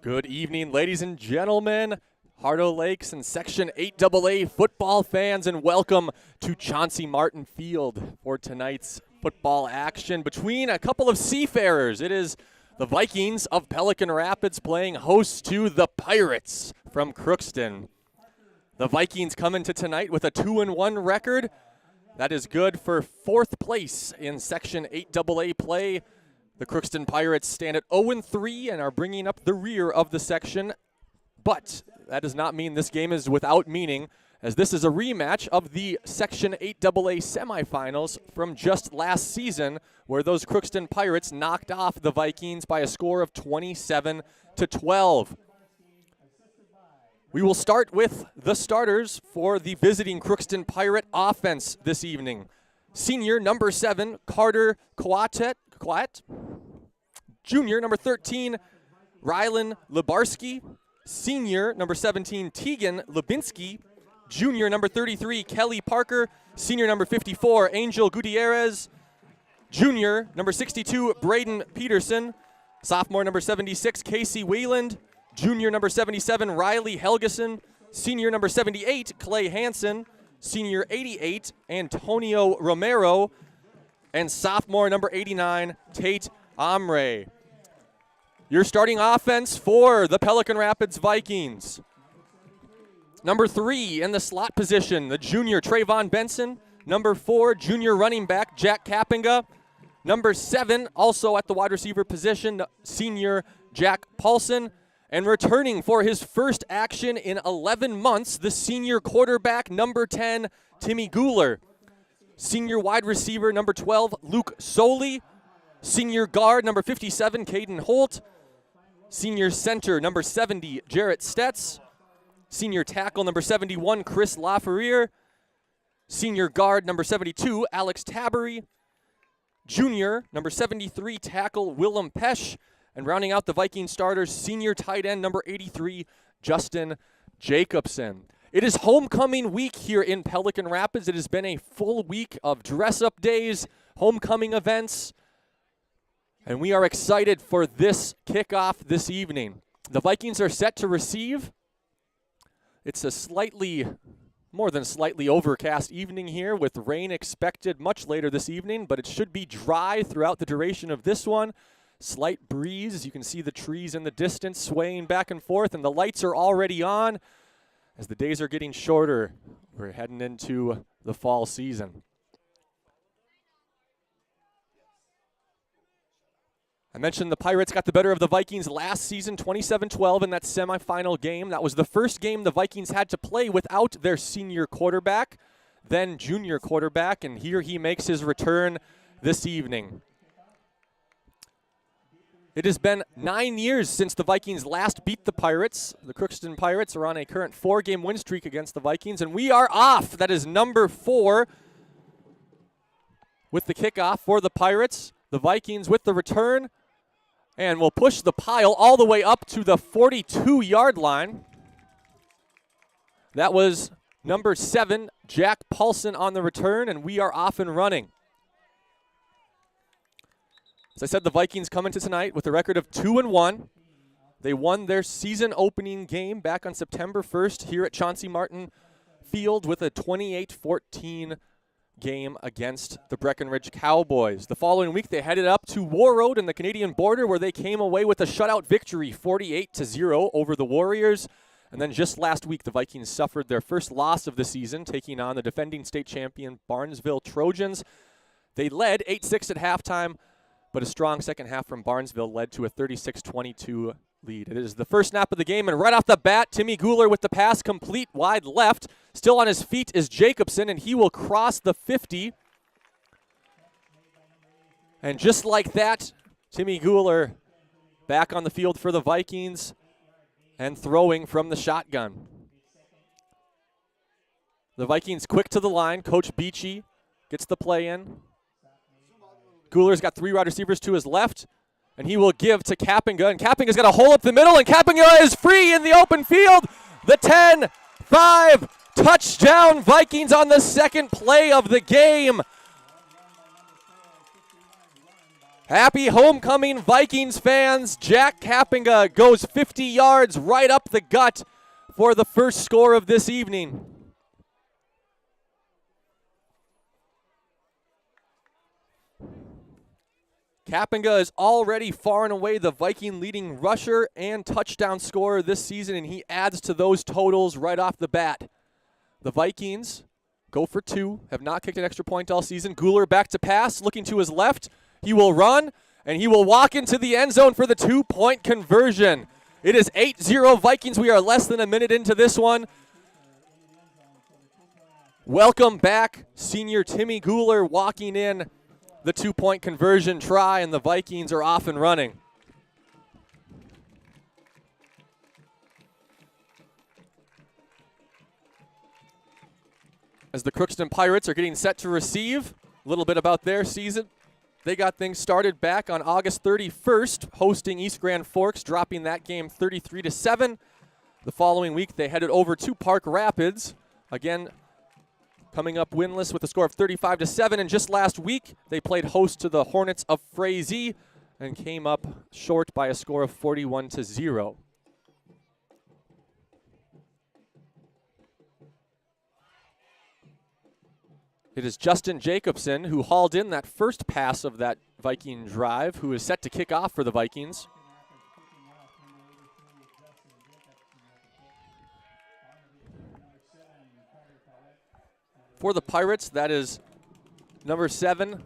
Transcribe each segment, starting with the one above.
Good evening, ladies and gentlemen, Hardo Lakes and Section 8AA football fans, and welcome to Chauncey Martin Field for tonight's football action between a couple of seafarers. It is the Vikings of Pelican Rapids playing host to the Pirates from Crookston. The Vikings come into tonight with a 2-1 record. That is good for fourth place in Section 8AA play. The Crookston Pirates stand at 0-3 and are bringing up the rear of the section. But that does not mean this game is without meaning, as this is a rematch of the Section 8AA semifinals from just last season, where those Crookston Pirates knocked off the Vikings by a score of 27-12. We will start with the starters for the visiting Crookston Pirate offense this evening. Senior number 7, Carter Quiet. Junior number 13, Rylan Libarski. Senior number 17, Tegan Lubinsky. Junior number 33, Kelly Parker. Senior number 54, Angel Gutierrez. Junior number 62, Braden Peterson. Sophomore number 76, Casey Wayland. Junior number 77, Riley Helgeson. Senior number 78, Clay Hansen. Senior 88, Antonio Romero. And sophomore number 89, Tate Amre. Your starting offense for the Pelican Rapids Vikings. Number 3 in the slot position, the junior Trayvon Benson. Number 4, junior running back Jack Kappinga. Number 7, also at the wide receiver position, senior Jack Paulson. And returning for his first action in 11 months, the senior quarterback, number 10, Timmy Guler. Senior wide receiver, number 12, Luke Soley. Senior guard, number 57, Caden Holt. Senior center, number 70, Jarrett Stetz. Senior tackle, number 71, Chris Laferriere. Senior guard, number 72, Alex Tabery. Junior, number 73, tackle, Willem Pesch. And rounding out the Viking starters, senior tight end, number 83, Justin Jacobson. It is homecoming week here in Pelican Rapids. It has been a full week of dress-up days, homecoming events, and we are excited for this kickoff this evening. The Vikings are set to receive. It's a more than slightly overcast evening here with rain expected much later this evening, but it should be dry throughout the duration of this one. Slight breeze. You can see the trees in the distance swaying back and forth, and the lights are already on. As the days are getting shorter, we're heading into the fall season. I mentioned the Pirates got the better of the Vikings last season, 27-12 in that semifinal game. That was the first game the Vikings had to play without their senior quarterback, then junior quarterback, and here he makes his return this evening. It has been 9 years since the Vikings last beat the Pirates. The Crookston Pirates are on a current 4-game win streak against the Vikings, and we are off. That is number 4 with the kickoff for the Pirates. The Vikings with the return, and will push the pile all the way up to the 42-yard line. That was number 7, Jack Paulson on the return, and we are off and running. As I said, the Vikings come into tonight with a record of 2-1. They won their season opening game back on September 1st here at Chauncey Martin Field with a 28-14 game against the Breckenridge Cowboys. The following week, they headed up to War Road in the Canadian border, where they came away with a shutout victory, 48-0 over the Warriors. And then just last week, the Vikings suffered their first loss of the season, taking on the defending state champion Barnesville Trojans. They led 8-6 at halftime, but a strong second half from Barnesville led to a 36-22 lead. It is the first snap of the game, and right off the bat, Timmy Guler with the pass complete wide left. Still on his feet is Jacobson, and he will cross the 50. And just like that, Timmy Guler back on the field for the Vikings and throwing from the shotgun. The Vikings quick to the line. Coach Beachy gets the play in. Guler's got 3 wide receivers to his left, and he will give to Kappinga, and Kappinga's got a hole up the middle, and Kappinga is free in the open field. The 10-5 touchdown Vikings on the second play of the game. Happy homecoming, Vikings fans. Jack Kappinga goes 50 yards right up the gut for the first score of this evening. Kappinga is already far and away the Viking leading rusher and touchdown scorer this season, and he adds to those totals right off the bat. The Vikings go for two, have not kicked an extra point all season. Guler back to pass, looking to his left. He will run, and he will walk into the end zone for the 2-point conversion. It is 8-0 Vikings. We are less than a minute into this one. Welcome back, senior Timmy Guler walking in the 2-point conversion try, and the Vikings are off and running. As the Crookston Pirates are getting set to receive, a little bit about their season. They got things started back on August 31st, hosting East Grand Forks, dropping that game 33-7. The following week, they headed over to Park Rapids, again coming up winless with a score of 35-7. And just last week, they played host to the Hornets of Frazee and came up short by a score of 41-0. It is Justin Jacobson who hauled in that first pass of that Viking drive, who is set to kick off for the Vikings. For the Pirates, that is number 7.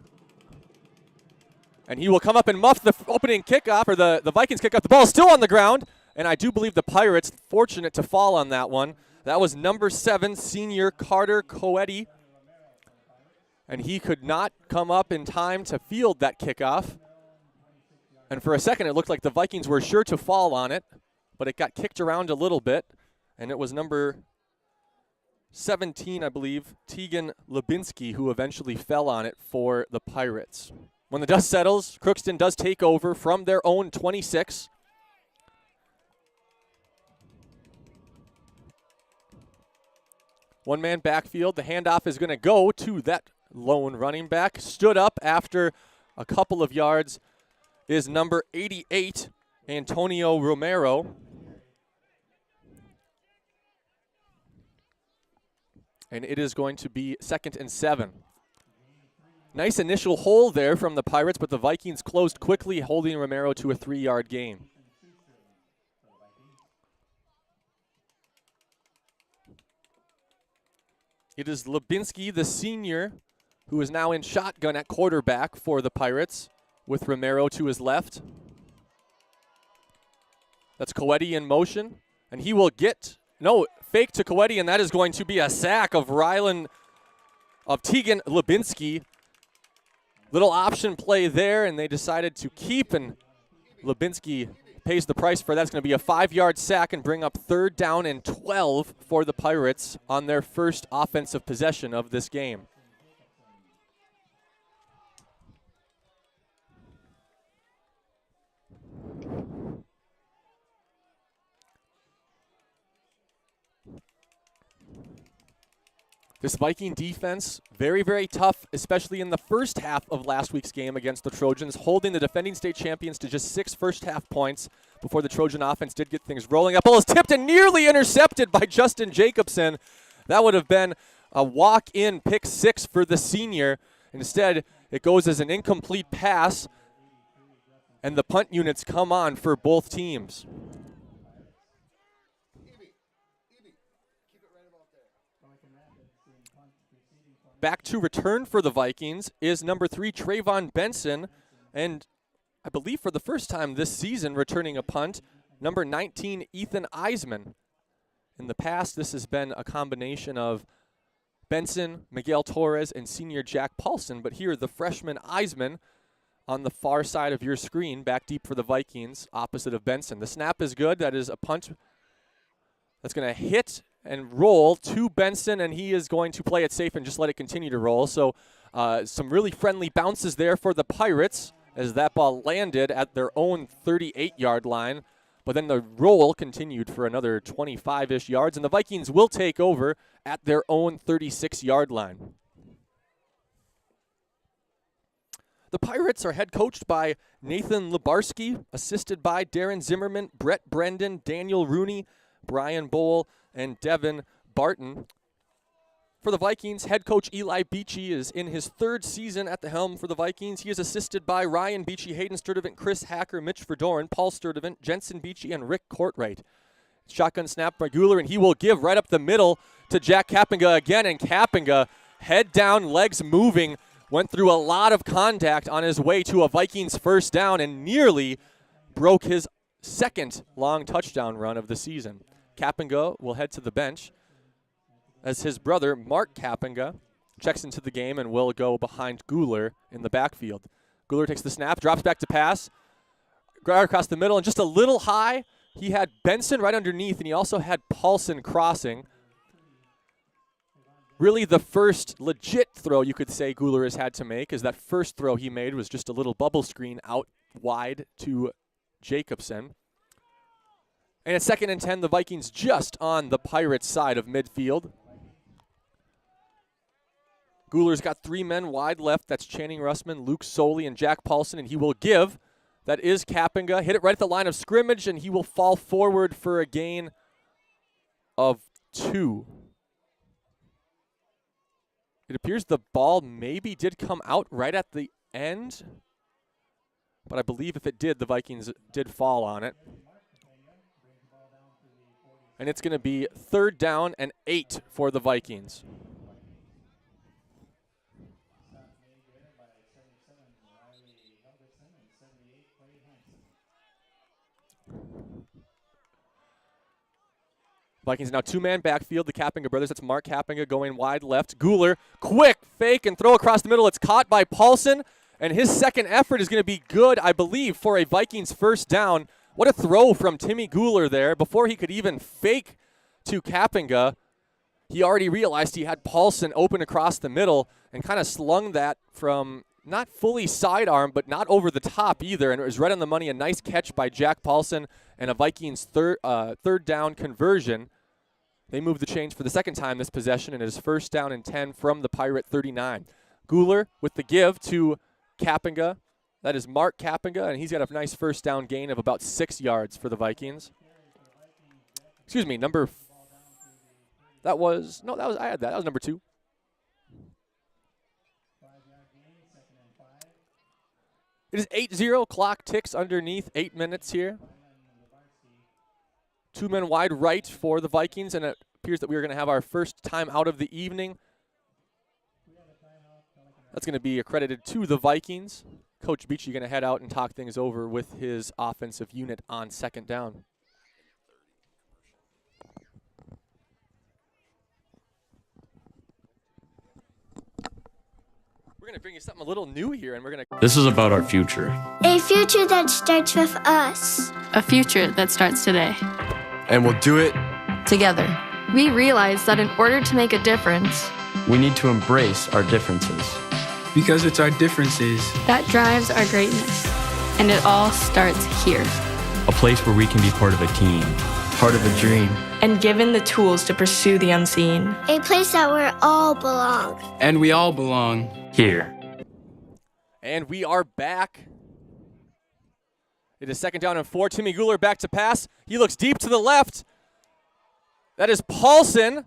And he will come up and muff the opening kickoff, or the Vikings kickoff. The ball is still on the ground, and I do believe the Pirates fortunate to fall on that one. That was number 7, senior Carter Coetti. And he could not come up in time to field that kickoff. And for a second, it looked like the Vikings were sure to fall on it, but it got kicked around a little bit, and it was number 17, I believe, Tegan Lubinsky, who eventually fell on it for the Pirates. When the dust settles, Crookston does take over from their own 26. One-man backfield. The handoff is going to go to that lone running back. Stood up after a couple of yards is number 88, Antonio Romero. And it is going to be 2nd and 7. Nice initial hole there from the Pirates, but the Vikings closed quickly, holding Romero to a 3-yard gain. It is Lubinsky, the senior, who is now in shotgun at quarterback for the Pirates, with Romero to his left. That's Coetti in motion, and he will get, fake to Coetti, and that is going to be a sack of Tegan Lubinsky. Little option play there, and they decided to keep, and Lubinsky pays the price for that. It's going to be a 5-yard sack and bring up 3rd down and 12 for the Pirates on their first offensive possession of this game. This Viking defense, very, very tough, especially in the first half of last week's game against the Trojans, holding the defending state champions to just 6 first-half points before the Trojan offense did get things rolling. That ball is tipped and nearly intercepted by Justin Jacobson. That would have been a walk-in pick 6 for the senior. Instead, it goes as an incomplete pass, and the punt units come on for both teams. Back to return for the Vikings is number 3, Trayvon Benson, and I believe for the first time this season returning a punt, number 19, Ethan Eisman. In the past, this has been a combination of Benson, Miguel Torres, and senior Jack Paulson, but here the freshman Eisman on the far side of your screen, back deep for the Vikings, opposite of Benson. The snap is good. That is a punt that's going to hit and roll to Benson, and he is going to play it safe and just let it continue to roll. So some really friendly bounces there for the Pirates as that ball landed at their own 38-yard line. But then the roll continued for another 25-ish yards, and the Vikings will take over at their own 36-yard line. The Pirates are head coached by Nathan Lebarski, assisted by Darren Zimmerman, Brett Brendan, Daniel Rooney, Brian Bowl, and Devin Barton. For the Vikings, head coach Eli Beachy is in his 3rd season at the helm for the Vikings. He is assisted by Ryan Beachy, Hayden Sturdivant, Chris Hacker, Mitch Verdoren, Paul Sturdivant, Jensen Beachy, and Rick Courtwright. Shotgun snap by Guler, and he will give right up the middle to Jack Kapinga again, and Kapinga, head down, legs moving, went through a lot of contact on his way to a Vikings first down and nearly broke his 2nd long touchdown run of the season. Kapinga will head to the bench as his brother, Mark Kapinga, checks into the game and will go behind Guler in the backfield. Guler takes the snap, drops back to pass, right across the middle, and just a little high. He had Benson right underneath, and he also had Paulson crossing. Really the first legit throw you could say Guler has had to make, is that first throw he made was just a little bubble screen out wide to Jacobson. And it's 2nd and 10, the Vikings just on the Pirates' side of midfield. Guler's got 3 men wide left. That's Channing Russman, Luke Soley, and Jack Paulson, and he will give. That is Kapinga. Hit it right at the line of scrimmage, and he will fall forward for a gain of 2. It appears the ball maybe did come out right at the end, but I believe if it did, the Vikings did fall on it. And it's going to be 3rd down and 8 for the Vikings. Vikings now 2-man backfield, the Kapinga brothers. That's Mark Kapinga going wide left. Guler, quick fake and throw across the middle. It's caught by Paulson, and his 2nd effort is going to be good, I believe, for a Vikings first down. What a throw from Timmy Guler there. Before he could even fake to Kapinga, he already realized he had Paulson open across the middle and kind of slung that from not fully sidearm, but not over the top either, and it was right on the money. A nice catch by Jack Paulson and a Vikings third down conversion. They move the chains for the 2nd time this possession, and it is 1st down and 10 from the Pirate 39. Guler with the give to Kapinga. That is Mark Kapinga, and he's got a nice first down gain of about 6 yards for the Vikings. Excuse me, I had that. That was number 2. It is 8-0. Clock ticks underneath. 8 minutes here. 2 men wide right for the Vikings, and it appears that we are going to have our first time out of the evening. That's going to be accredited to the Vikings. Coach Beachy going to head out and talk things over with his offensive unit on 2nd down. We're going to bring you something a little new here, and we're going to... This is about our future. A future that starts with us. A future that starts today. And we'll do it together. We realize that in order to make a difference, we need to embrace our differences. Because it's our differences that drives our greatness. And it all starts here. A place where we can be part of a team, part of a dream. And given the tools to pursue the unseen. A place that we all belong. And we all belong. Here. And we are back. It is 2nd down and 4. Timmy Guler back to pass. He looks deep to the left. That is Paulson.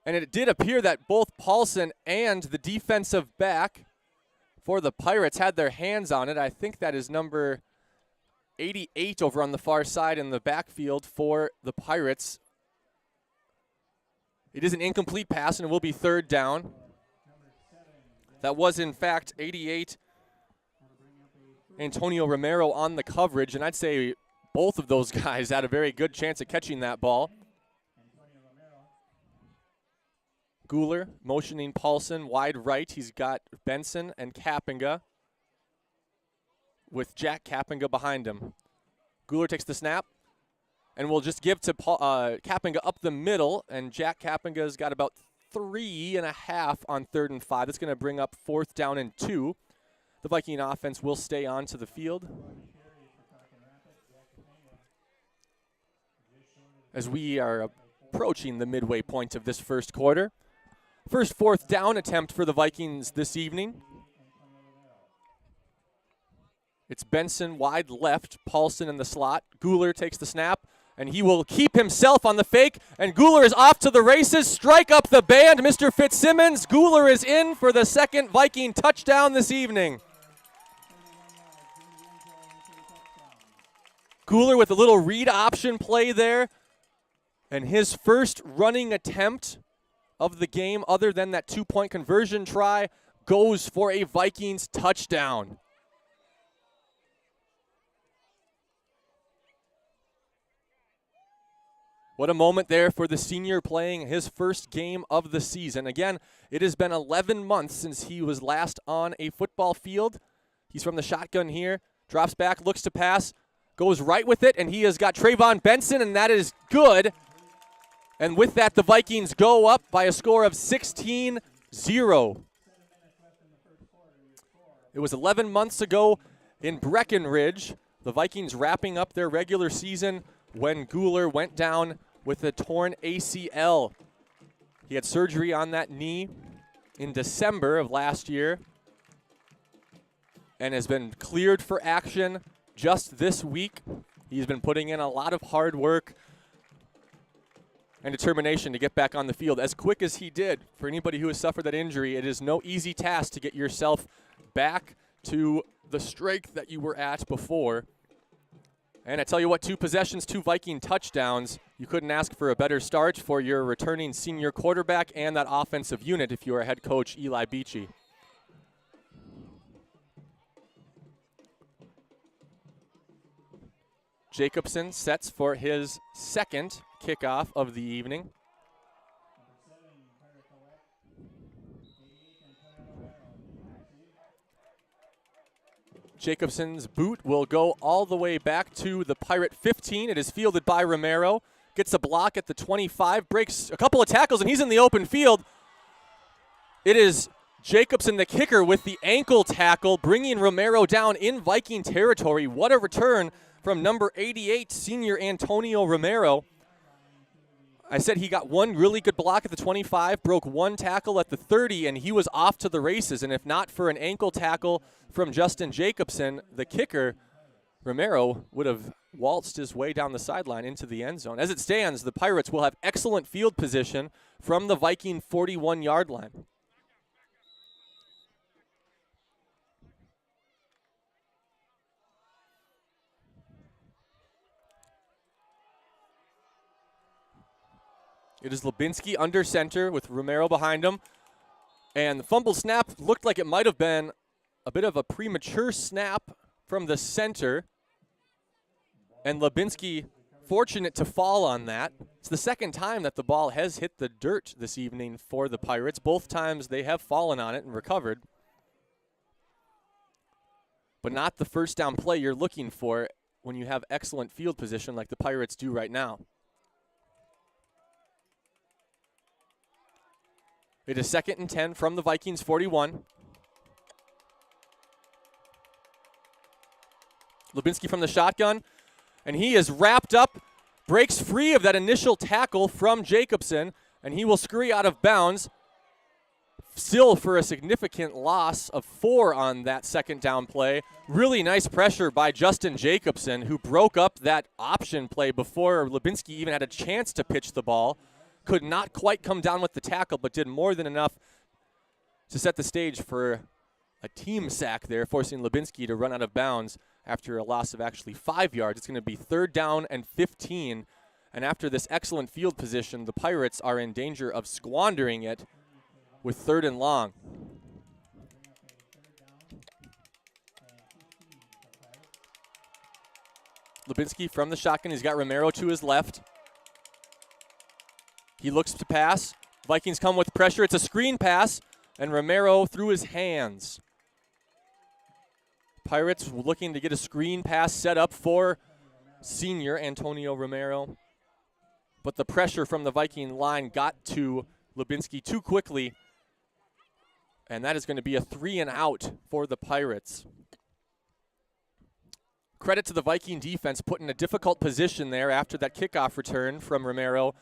And it did appear that both Paulson and the defensive back for the Pirates had their hands on it. I think that is number 88 over on the far side in the backfield for the Pirates. It is an incomplete pass, and it will be 3rd down. That was, in fact, 88 Antonio Romero on the coverage, and I'd say both of those guys had a very good chance of catching that ball. Guler motioning Paulson wide right. He's got Benson and Kapinga with Jack Kapinga behind him. Guler takes the snap and will just give to Kapinga up the middle, and Jack Kapinga's got about 3.5 on 3rd and 5. That's going to bring up 4th down and 2. The Viking offense will stay onto the field as we are approaching the midway point of this first quarter. First 4th down attempt for the Vikings this evening. It's Benson wide left, Paulson in the slot. Guler takes the snap, and he will keep himself on the fake, and Guler is off to the races. Strike up the band, Mr. Fitzsimmons. Guler is in for the second Viking touchdown this evening. Guler with a little read option play there, and his first running attempt of the game other than that 2-point conversion try goes for a Vikings touchdown. What a moment there for the senior playing his first game of the season. Again, it has been 11 months since he was last on a football field. He's from the shotgun here, drops back, looks to pass, goes right with it, and he has got Trayvon Benson, and that is good. And with that, the Vikings go up by a score of 16-0. It was 11 months ago in Breckenridge, the Vikings wrapping up their regular season when Guler went down with a torn ACL. He had surgery on that knee in December of last year and has been cleared for action just this week. He's been putting in a lot of hard work and determination to get back on the field as quick as he did. For anybody who has suffered that injury, it is no easy task to get yourself back to the strength that you were at before. And I tell you what, 2 possessions, 2 Viking touchdowns. You couldn't ask for a better start for your returning senior quarterback and that offensive unit if you are head coach Eli Beachy. Jacobson sets for his second kickoff of the evening. Jacobson's boot will go all the way back to the Pirate 15. It is fielded by Romero. Gets a block at the 25, breaks a couple of tackles, and he's in the open field. It is Jacobson, the kicker, with the ankle tackle, bringing Romero down in Viking territory. What a return from number 88, senior Antonio Romero. I said he got one really good block at the 25, broke 1 tackle at the 30, and he was off to the races. And if not for an ankle tackle from Justin Jacobson, the kicker, Romero would have waltzed his way down the sideline into the end zone. As it stands, the Pirates will have excellent field position from the Viking 41-yard line. It is Lubinsky under center with Romero behind him. And the fumble snap looked like it might have been a bit of a premature snap from the center. And Lubinsky fortunate to fall on that. It's the second time that the ball has hit the dirt this evening for the Pirates. Both times they have fallen on it and recovered. But not the first down play you're looking for when you have excellent field position like the Pirates do right now. It is 2nd and 10 from the Vikings 41. Lubinsky from the shotgun, and he is wrapped up, breaks free of that initial tackle from Jacobson, and he will scurry out of bounds, still for a significant loss of 4 on that second down play. Really nice pressure by Justin Jacobson, who broke up that option play before Lubinsky even had a chance to pitch the ball. Could not quite come down with the tackle, but did more than enough to set the stage for a team sack there, forcing Lubinsky to run out of bounds after a loss of actually 5 yards. It's going to be 3rd down and 15. And after this excellent field position, the Pirates are in danger of squandering it with 3rd and long. Lubinsky from the shotgun. He's got Romero to his left. He looks to pass. Vikings come with pressure. It's a screen pass, and Romero through his hands. Pirates looking to get a screen pass set up for senior Antonio Romero. But the pressure from the Viking line got to Lubinsky too quickly, and that is going to be a 3 and out for the Pirates. Credit to the Viking defense put in a difficult position there after that kickoff return from Romero.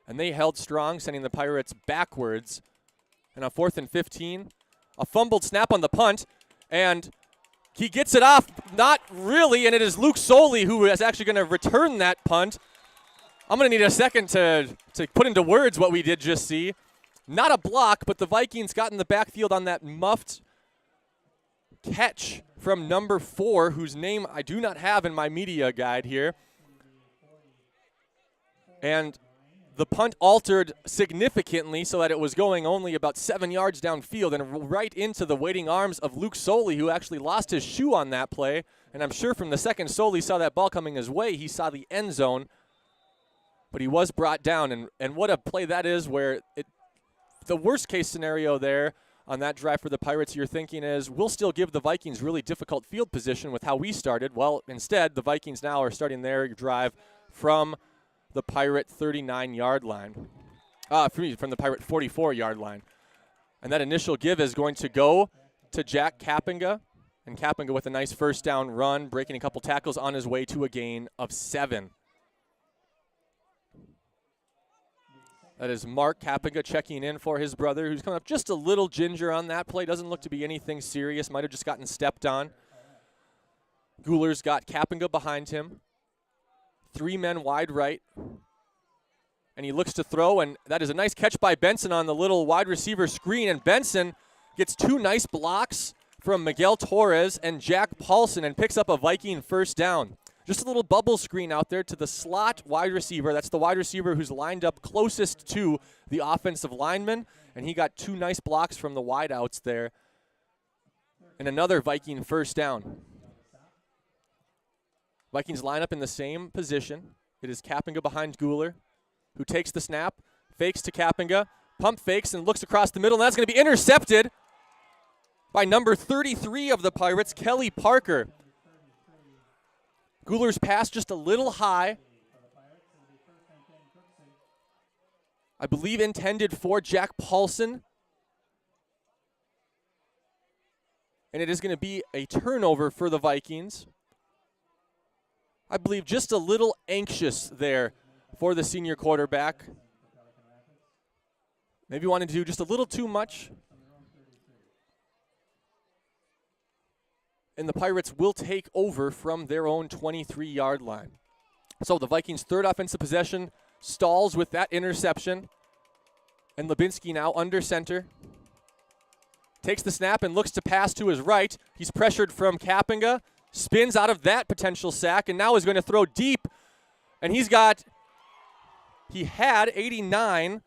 And they held strong, sending the Pirates backwards. And on 4th and 15, a fumbled snap on the punt. And He gets it off, not really, and it is Luke Soley who is actually going to return that punt. I'm going to need a second to put into words what we did just see. Not a block, but the Vikings got in the backfield on that muffed catch from number 4, whose name I do not have in my media guide here. And the punt altered significantly so that it was going only about 7 yards downfield and right into the waiting arms of Luke Soley, who actually lost his shoe on that play. And I'm sure from the second Soley saw that ball coming his way, he saw the end zone. But he was brought down. And what a play that is, where the worst case scenario there on that drive for the Pirates, you're thinking is, we'll still give the Vikings really difficult field position with how we started. Well, instead, the Vikings now are starting their drive from the Pirate 39-yard line. From the Pirate 44-yard line. And that initial give is going to go to Jack Kapinga. And Kapinga with a nice first down run, breaking a couple tackles on his way to a gain of 7. That is Mark Kapinga checking in for his brother, who's coming up just a little ginger on that play. Doesn't look to be anything serious. Might have just gotten stepped on. Guler's got Kapinga behind him. 3 men wide right. And he looks to throw, and that is a nice catch by Benson on the little wide receiver screen. And Benson gets 2 nice blocks from Miguel Torres and Jack Paulson and picks up a Viking first down. Just a little bubble screen out there to the slot wide receiver. That's the wide receiver who's lined up closest to the offensive lineman. And he got 2 nice blocks from the wideouts there. And another Viking first down. Vikings line up in the same position. It is Kapinga behind Guler, who takes the snap, fakes to Kapinga, pump fakes, and looks across the middle. And that's going to be intercepted by number 33 of the Pirates, Kelly Parker. Guler's pass just a little high. I believe intended for Jack Paulson. And it is going to be a turnover for the Vikings. I believe just a little anxious there for the senior quarterback. Maybe wanted to do just a little too much. And the Pirates will take over from their own 23-yard line. So the Vikings' third offensive possession stalls with that interception. And Lubinsky now under center. Takes the snap and looks to pass to his right. He's pressured from Kapinga. Spins out of that potential sack, and now is going to throw deep. And he had 89,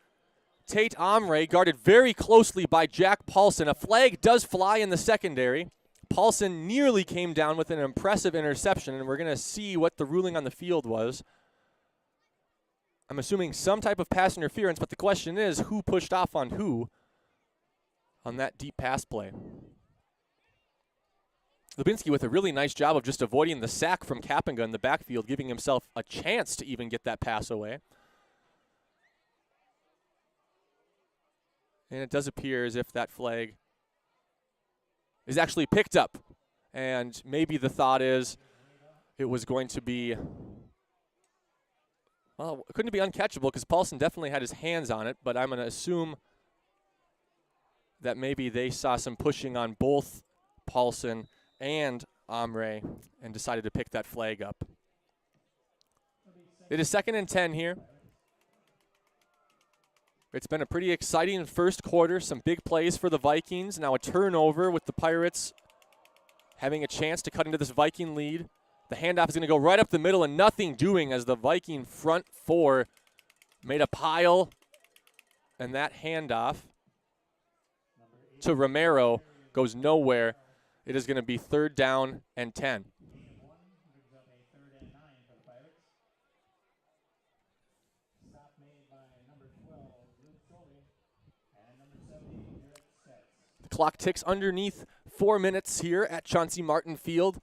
Tate Omre, guarded very closely by Jack Paulson. A flag does fly in the secondary. Paulson nearly came down with an impressive interception, and we're going to see what the ruling on the field was. I'm assuming some type of pass interference, but the question is, who pushed off on who on that deep pass play? Lubinsky with a really nice job of just avoiding the sack from Kapinga in the backfield, giving himself a chance to even get that pass away. And it does appear as if that flag is actually picked up. And maybe the thought is it was going to be, well, it couldn't be uncatchable because Paulson definitely had his hands on it, but I'm going to assume that maybe they saw some pushing on both Paulson and Omre and decided to pick that flag up. It is 2nd and 10 here. It's been a pretty exciting first quarter, some big plays for the Vikings. Now a turnover with the Pirates having a chance to cut into this Viking lead. The handoff is going to go right up the middle and nothing doing as the Viking front 4 made a pile. And that handoff to Romero goes nowhere. It is going to be 3rd down and 10. The clock ticks underneath 4 minutes here at Chauncey Martin Field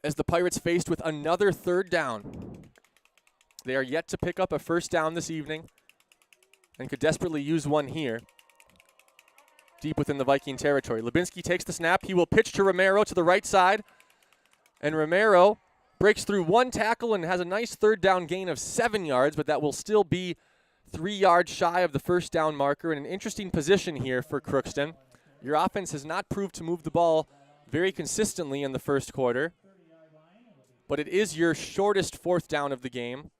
as the Pirates faced with another 3rd down. They are yet to pick up a first down this evening and could desperately use one here, deep within the Viking territory. Lubinsky takes the snap. He will pitch to Romero to the right side. And Romero breaks through 1 tackle and has a nice 3rd down gain of 7 yards, but that will still be 3 yards shy of the first down marker. In an interesting position here for Crookston. Your offense has not proved to move the ball very consistently in the first quarter. But it is your shortest fourth down of the game.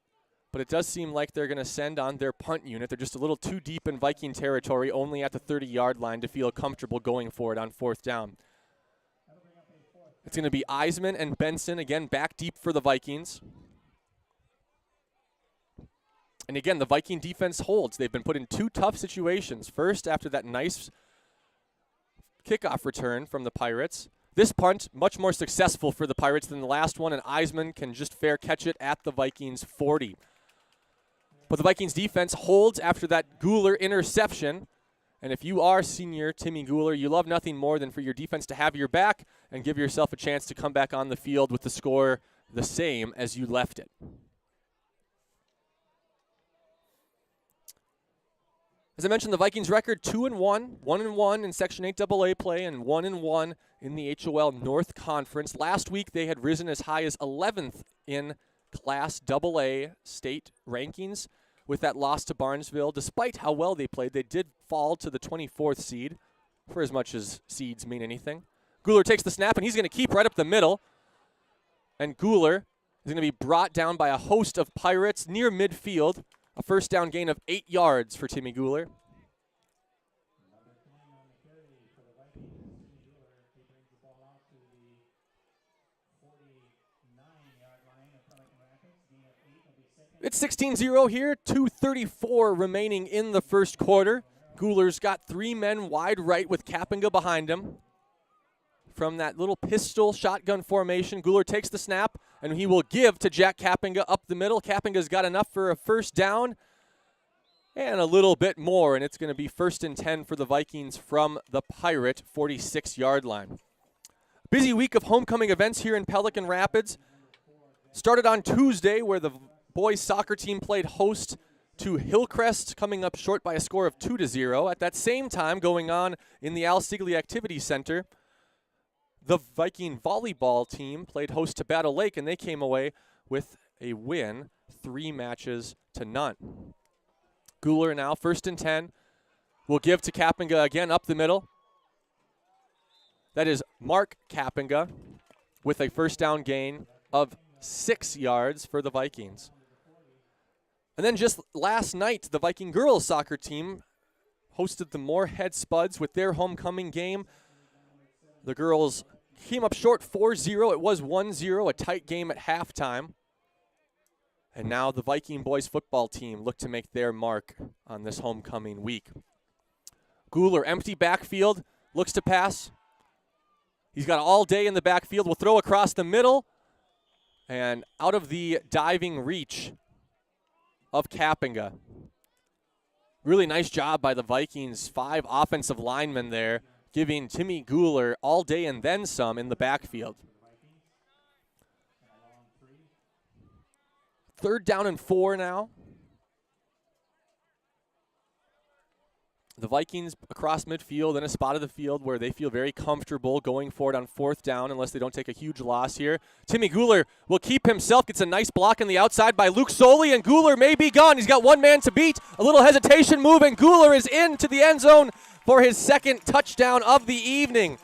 But it does seem like they're going to send on their punt unit. They're just a little too deep in Viking territory, only at the 30-yard line to feel comfortable going for it on fourth down. It's going to be Eisman and Benson, again, back deep for the Vikings. And again, the Viking defense holds. They've been put in two tough situations. First, after that nice kickoff return from the Pirates. This punt, much more successful for the Pirates than the last one, and Eisman can just fair catch it at the Vikings' 40. But the Vikings defense holds after that Guler interception. And if you are senior Timmy Guler, you love nothing more than for your defense to have your back and give yourself a chance to come back on the field with the score the same as you left it. As I mentioned, the Vikings record 2-1, 1-1 in Section 8 AA play, and 1-1 in the HOL North Conference. Last week, they had risen as high as 11th in Class AA state rankings with that loss to Barnesville. Despite how well they played, they did fall to the 24th seed, for as much as seeds mean anything. Guler takes the snap, and he's going to keep right up the middle. And Guler is going to be brought down by a host of Pirates near midfield. A first down gain of 8 yards for Timmy Guler. It's 16-0 here, 2:34 remaining in the first quarter. Guler's got 3 men wide right with Kapinga behind him. From that little pistol shotgun formation, Guler takes the snap, and he will give to Jack Kapinga up the middle. Kapinga's got enough for a first down and a little bit more, and it's going to be 1st and 10 for the Vikings from the Pirate 46-yard line. Busy week of homecoming events here in Pelican Rapids. Started on Tuesday, where the boys soccer team played host to Hillcrest, coming up short by a score of 2-0. At that same time, going on in the Al Sigley Activity Center, the Viking volleyball team played host to Battle Lake, and they came away with a win, 3-0. Guler now, 1st and 10, will give to Kapinga again up the middle. That is Mark Kapinga with a first down gain of 6 yards for the Vikings. And then just last night, the Viking girls soccer team hosted the Moorhead Spuds with their homecoming game. The girls came up short 4-0. It was 1-0, a tight game at halftime. And now the Viking boys football team look to make their mark on this homecoming week. Guler, empty backfield, looks to pass. He's got all day in the backfield. Will throw across the middle and out of the diving reach of Kapinga. Really nice job by the Vikings, 5 offensive linemen there, giving Timmy Guler all day and then some in the backfield. 3rd down and 4 now. The Vikings across midfield in a spot of the field where they feel very comfortable going for it on 4th down unless they don't take a huge loss here. Timmy Guler will keep himself, gets a nice block on the outside by Luke Soley, and Guler may be gone. He's got 1 man to beat. A little hesitation move, and Guler is into the end zone for his 2nd touchdown of the evening.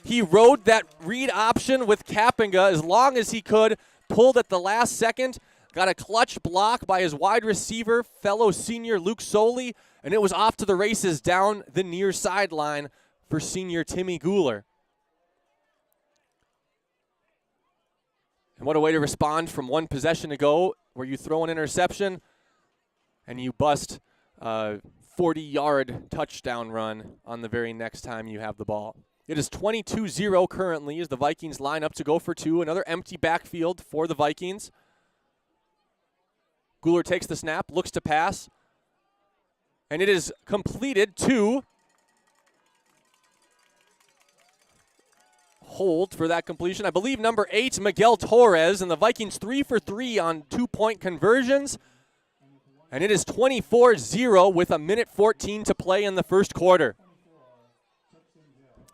He rode that read option with Kapinga as long as he could, pulled at the last second, got a clutch block by his wide receiver, fellow senior Luke Soley, and it was off to the races down the near sideline for senior Timmy Guler. And what a way to respond from 1 possession ago where you throw an interception and you bust a 40-yard touchdown run on the very next time you have the ball. It is 22-0 currently as the Vikings line up to go for 2. Another empty backfield for the Vikings. Guler takes the snap, looks to pass, and it is completed to hold for that completion. I believe number 8, Miguel Torres, and the Vikings 3 for 3 on 2-point conversions. And it is 24-0 with 1:14 to play in the first quarter.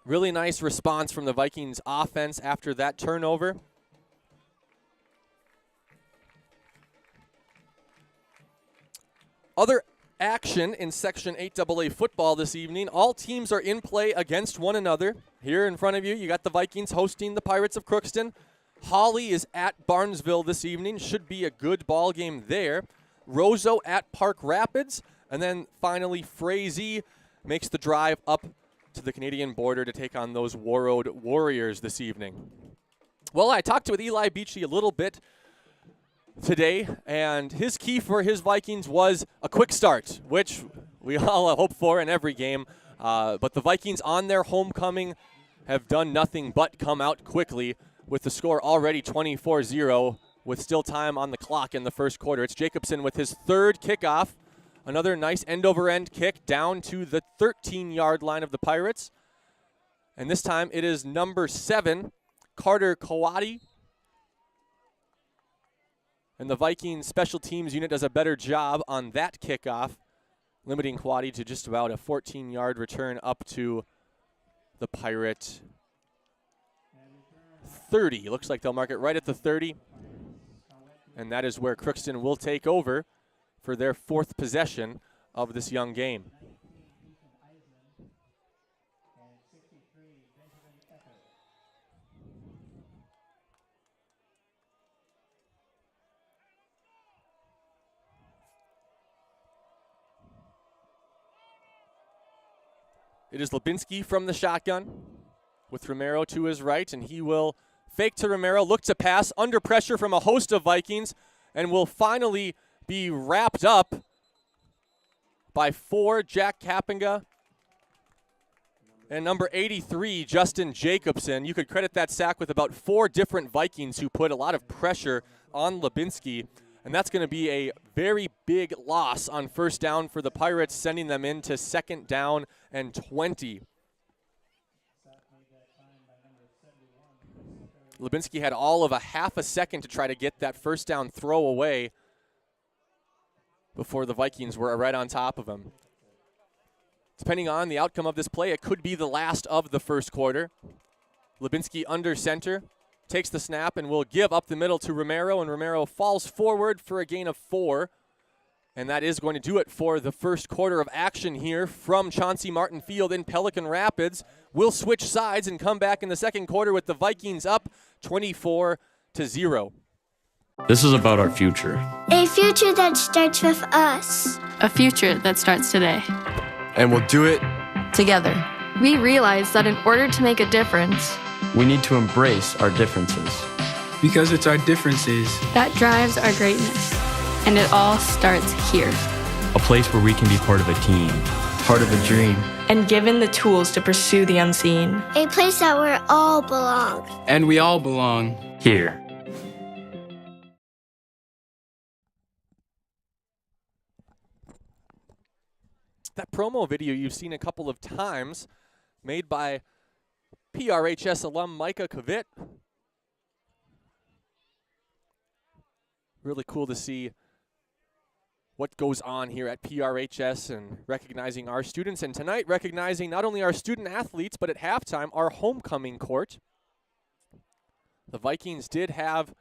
Really nice response from the Vikings offense after that turnover. Other Action in Section 8AA football this evening. All teams are in play against one another. Here in front of you, you got the Vikings hosting the Pirates of Crookston. Holly is at Barnesville this evening. Should be a good ball game there. Roseau at Park Rapids. And then finally, Frazee makes the drive up to the Canadian border to take on those Warroad Warriors this evening. Well, I talked with Eli Beachley a little bit today, and his key for his Vikings was a quick start, which we all hope for in every game. But the Vikings on their homecoming have done nothing but come out quickly with the score already 24-0 with still time on the clock in the first quarter. It's Jacobson with his third kickoff. Another nice end-over-end kick down to the 13-yard line of the Pirates. And this time it is number 7, Carter Kawadi. And the Vikings special teams unit does a better job on that kickoff, limiting Kawadi to just about a 14-yard return up to the Pirate 30. Looks like they'll mark it right at the 30. And that is where Crookston will take over for their 4th possession of this young game. It is Lubinski from the shotgun with Romero to his right, and he will fake to Romero, look to pass, under pressure from a host of Vikings, and will finally be wrapped up by 4, Jack Kapinga, and number 83, Justin Jacobson. You could credit that sack with about 4 different Vikings who put a lot of pressure on Lubinski, and that's going to be a very big loss on first down for the Pirates, sending them into 2nd down and 20. Lubinski had all of a half a second to try to get that first down throw away before the Vikings were right on top of him. Depending on the outcome of this play, it could be the last of the first quarter. Lubinski under center, takes the snap and will give up the middle to Romero, and Romero falls forward for a gain of 4. And that is going to do it for the first quarter of action here from Chauncey Martin Field in Pelican Rapids. We'll switch sides and come back in the second quarter with the Vikings up 24-0. This is about our future. A future that starts with us. A future that starts today. And we'll do it. Together. We realize that in order to make a difference, We need to embrace our differences. Because it's our differences that drives our greatness. And it all starts here. A place where we can be part of a team. Part of a dream. And given the tools to pursue the unseen. A place that we all belong. and we all belong. Here. That promo video you've seen a couple of times, made by PRHS alum Micah Kavit. Really cool to see what goes on here at PRHS and recognizing our students. And tonight, recognizing not only our student athletes, but at halftime, our homecoming court. The Vikings did have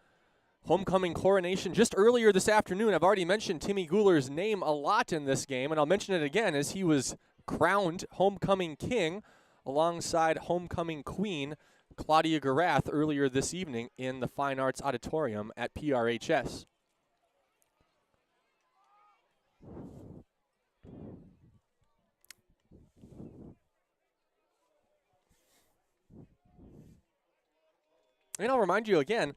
homecoming coronation just earlier this afternoon. I've already mentioned Timmy Guler's name a lot in this game, and I'll mention it again as he was crowned homecoming king alongside homecoming queen Claudia Garath earlier this evening in the Fine Arts Auditorium at PRHS. And I'll remind you again,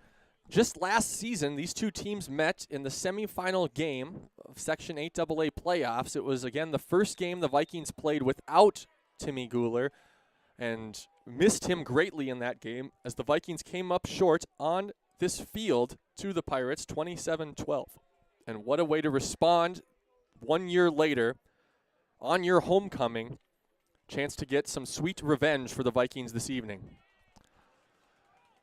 just last season, these two teams met in the semifinal game of Section 8AA playoffs. It was, again, the first game the Vikings played without Timmy Guler and missed him greatly in that game as the Vikings came up short on this field to the Pirates 27-12. And what a way to respond 1 year later on your homecoming. Chance to get some sweet revenge for the Vikings this evening.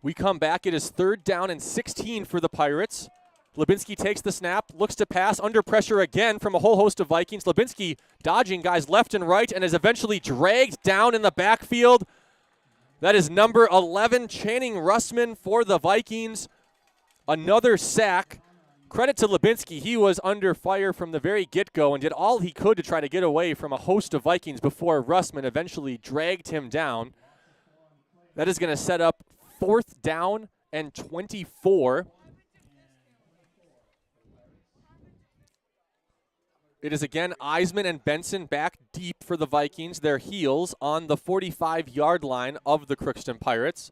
We come back. It is 3rd down and 16 for the Pirates. Lubinski takes the snap, looks to pass, under pressure again from a whole host of Vikings. Lubinski dodging guys left and right and is eventually dragged down in the backfield. That is number 11, Channing Russman for the Vikings. Another sack credit to Lubinsky. He was under fire from the very get-go and did all he could to try to get away from a host of Vikings before Russman eventually dragged him down. That is going to set up 4th down and 24. It is again Eisman and Benson back deep for the Vikings, their heels on the 45-yard line of the Crookston Pirates.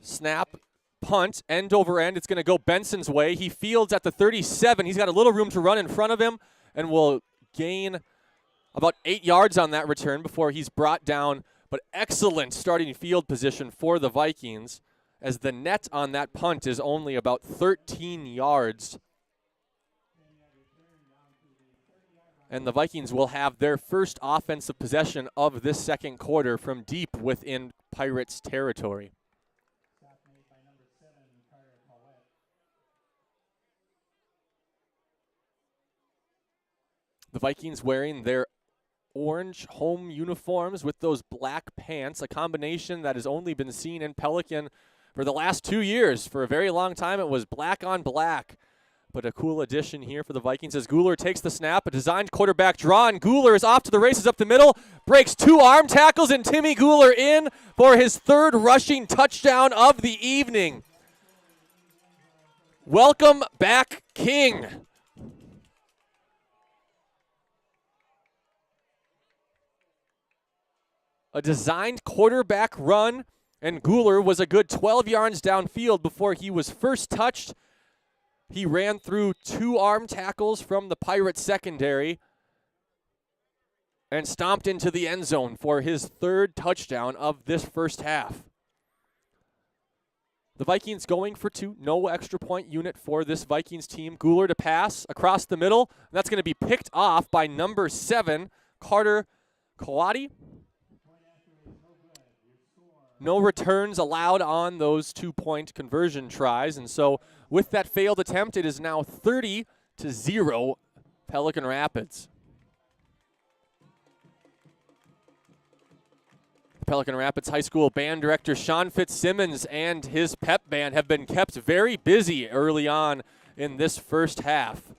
Snap, punt, end over end. It's going to go Benson's way. He fields at the 37. He's got a little room to run in front of him and will gain about 8 yards on that return before he's brought down. But excellent starting field position for the Vikings, as the net on that punt is only about 13 yards. And the Vikings will have their first offensive possession of this second quarter from deep within Pirates territory. The Vikings wearing their orange home uniforms with those black pants, a combination that has only been seen in Pelican for the last 2 years. For a very long time, it was black on black. But a cool addition here for the Vikings as Guler takes the snap, a designed quarterback draw, and Guler is off to the races up the middle, breaks 2 arm tackles, and Timmy Guler in for his 3rd rushing touchdown of the evening. Welcome back, King. A designed quarterback run, and Guler was a good 12 yards downfield before he was first touched. He ran through 2 arm tackles from the Pirates secondary and stomped into the end zone for his 3rd touchdown of this first half. The Vikings going for 2, no extra point unit for this Vikings team. Guler to pass across the middle. That's going to be picked off by number 7, Carter Coati. No returns allowed on those 2-point conversion tries, and so with that failed attempt, it is now 30-0 Pelican Rapids. Pelican Rapids High School band director Sean Fitzsimmons and his pep band have been kept very busy early on in this first half.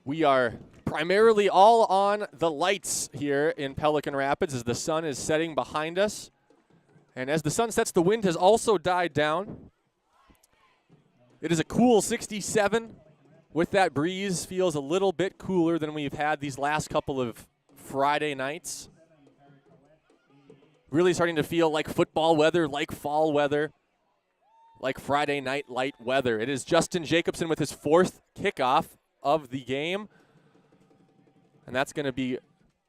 We are primarily all on the lights here in Pelican Rapids as the sun is setting behind us. And as the sun sets, the wind has also died down. It is a cool 67. With that breeze, feels a little bit cooler than we've had these last couple of Friday nights. Really starting to feel like football weather, like fall weather, like Friday night light weather. It is Justin Jacobson with his 4th kickoff of the game, and that's going to be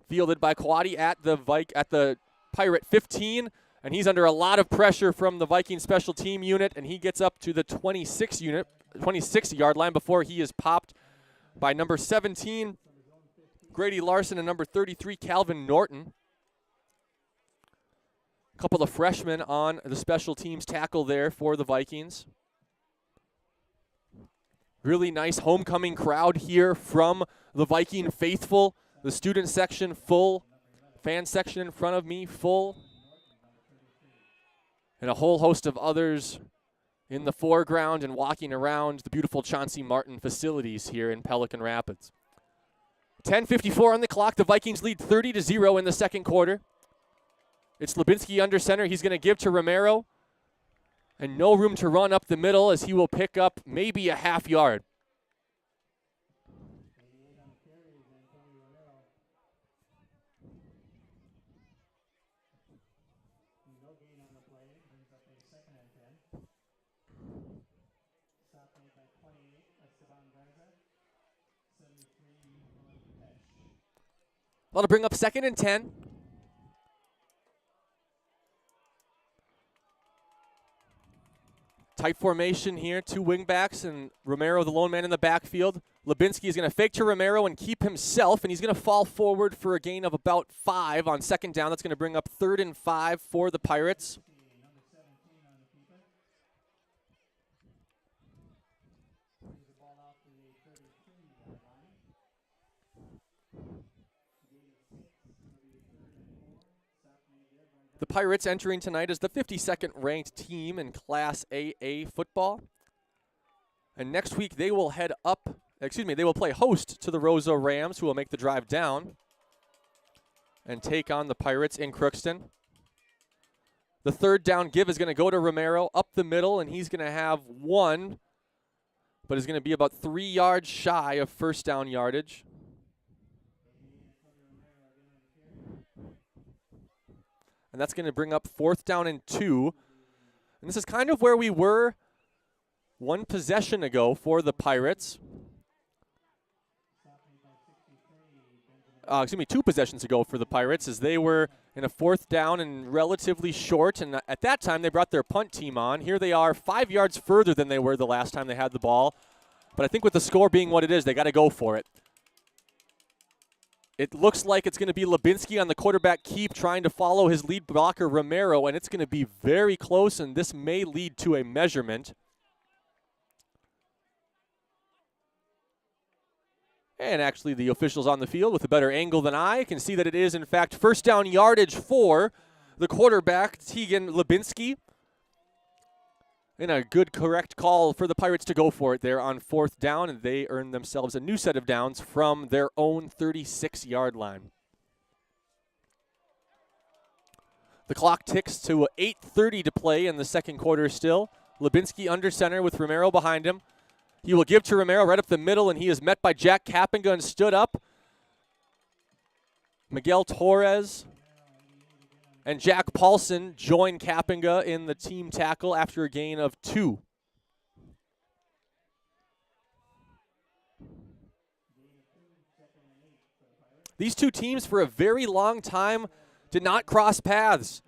fielded by Coati at the Pirate 15, and he's under a lot of pressure from the Viking special team unit, and he gets up to the 26-yard line before he is popped by number 17 Grady Larson and number 33 Calvin Norton. A couple of freshmen on the special teams tackle there for the Vikings. Really nice homecoming crowd here from the Viking faithful. The student section full. Fan section in front of me full. And a whole host of others in the foreground and walking around the beautiful Chauncey Martin facilities here in Pelican Rapids. 10:54 on the clock. The Vikings lead 30-0 in the second quarter. It's Lubinsky under center. He's going to give to Romero. And no room to run up the middle as he will pick up maybe a half yard. Well, to bring up 2nd and 10. Tight formation here, 2 wingbacks, and Romero, the lone man in the backfield. Lubinsky is going to fake to Romero and keep himself, and he's going to fall forward for a gain of about 5 on 2nd down. That's going to bring up 3rd and 5 for the Pirates. Pirates entering tonight as the 52nd ranked team in Class AA football. And next week they will they will play host to the Rosa Rams, who will make the drive down and take on the Pirates in Crookston. The third down give is going to go to Romero up the middle, and he's going to have one, but is going to be about 3 yards shy of first down yardage. And that's going to bring up 4th down and 2. And this is kind of where we were one possession ago for the Pirates. 2 possessions ago for the Pirates, as they were in a 4th down and relatively short. And at that time, they brought their punt team on. Here they are 5 yards further than they were the last time they had the ball. But I think with the score being what it is, they got to go for it. It looks like it's going to be Lubinsky on the quarterback keep, trying to follow his lead blocker, Romero, and it's going to be very close, and this may lead to a measurement. And actually, the officials on the field with a better angle than I can see that it is, in fact, first down yardage for the quarterback, Tegan Lubinsky. And a good, correct call for the Pirates to go for it there on 4th down, and they earn themselves a new set of downs from their own 36-yard line. The clock ticks to 8:30 to play in the second quarter still. Lubinsky under center with Romero behind him. He will give to Romero right up the middle, and he is met by Jack Kappinga and stood up. Miguel Torres and Jack Paulson join Kappinga in the team tackle after a gain of 2. These two teams for a very long time did not cross paths.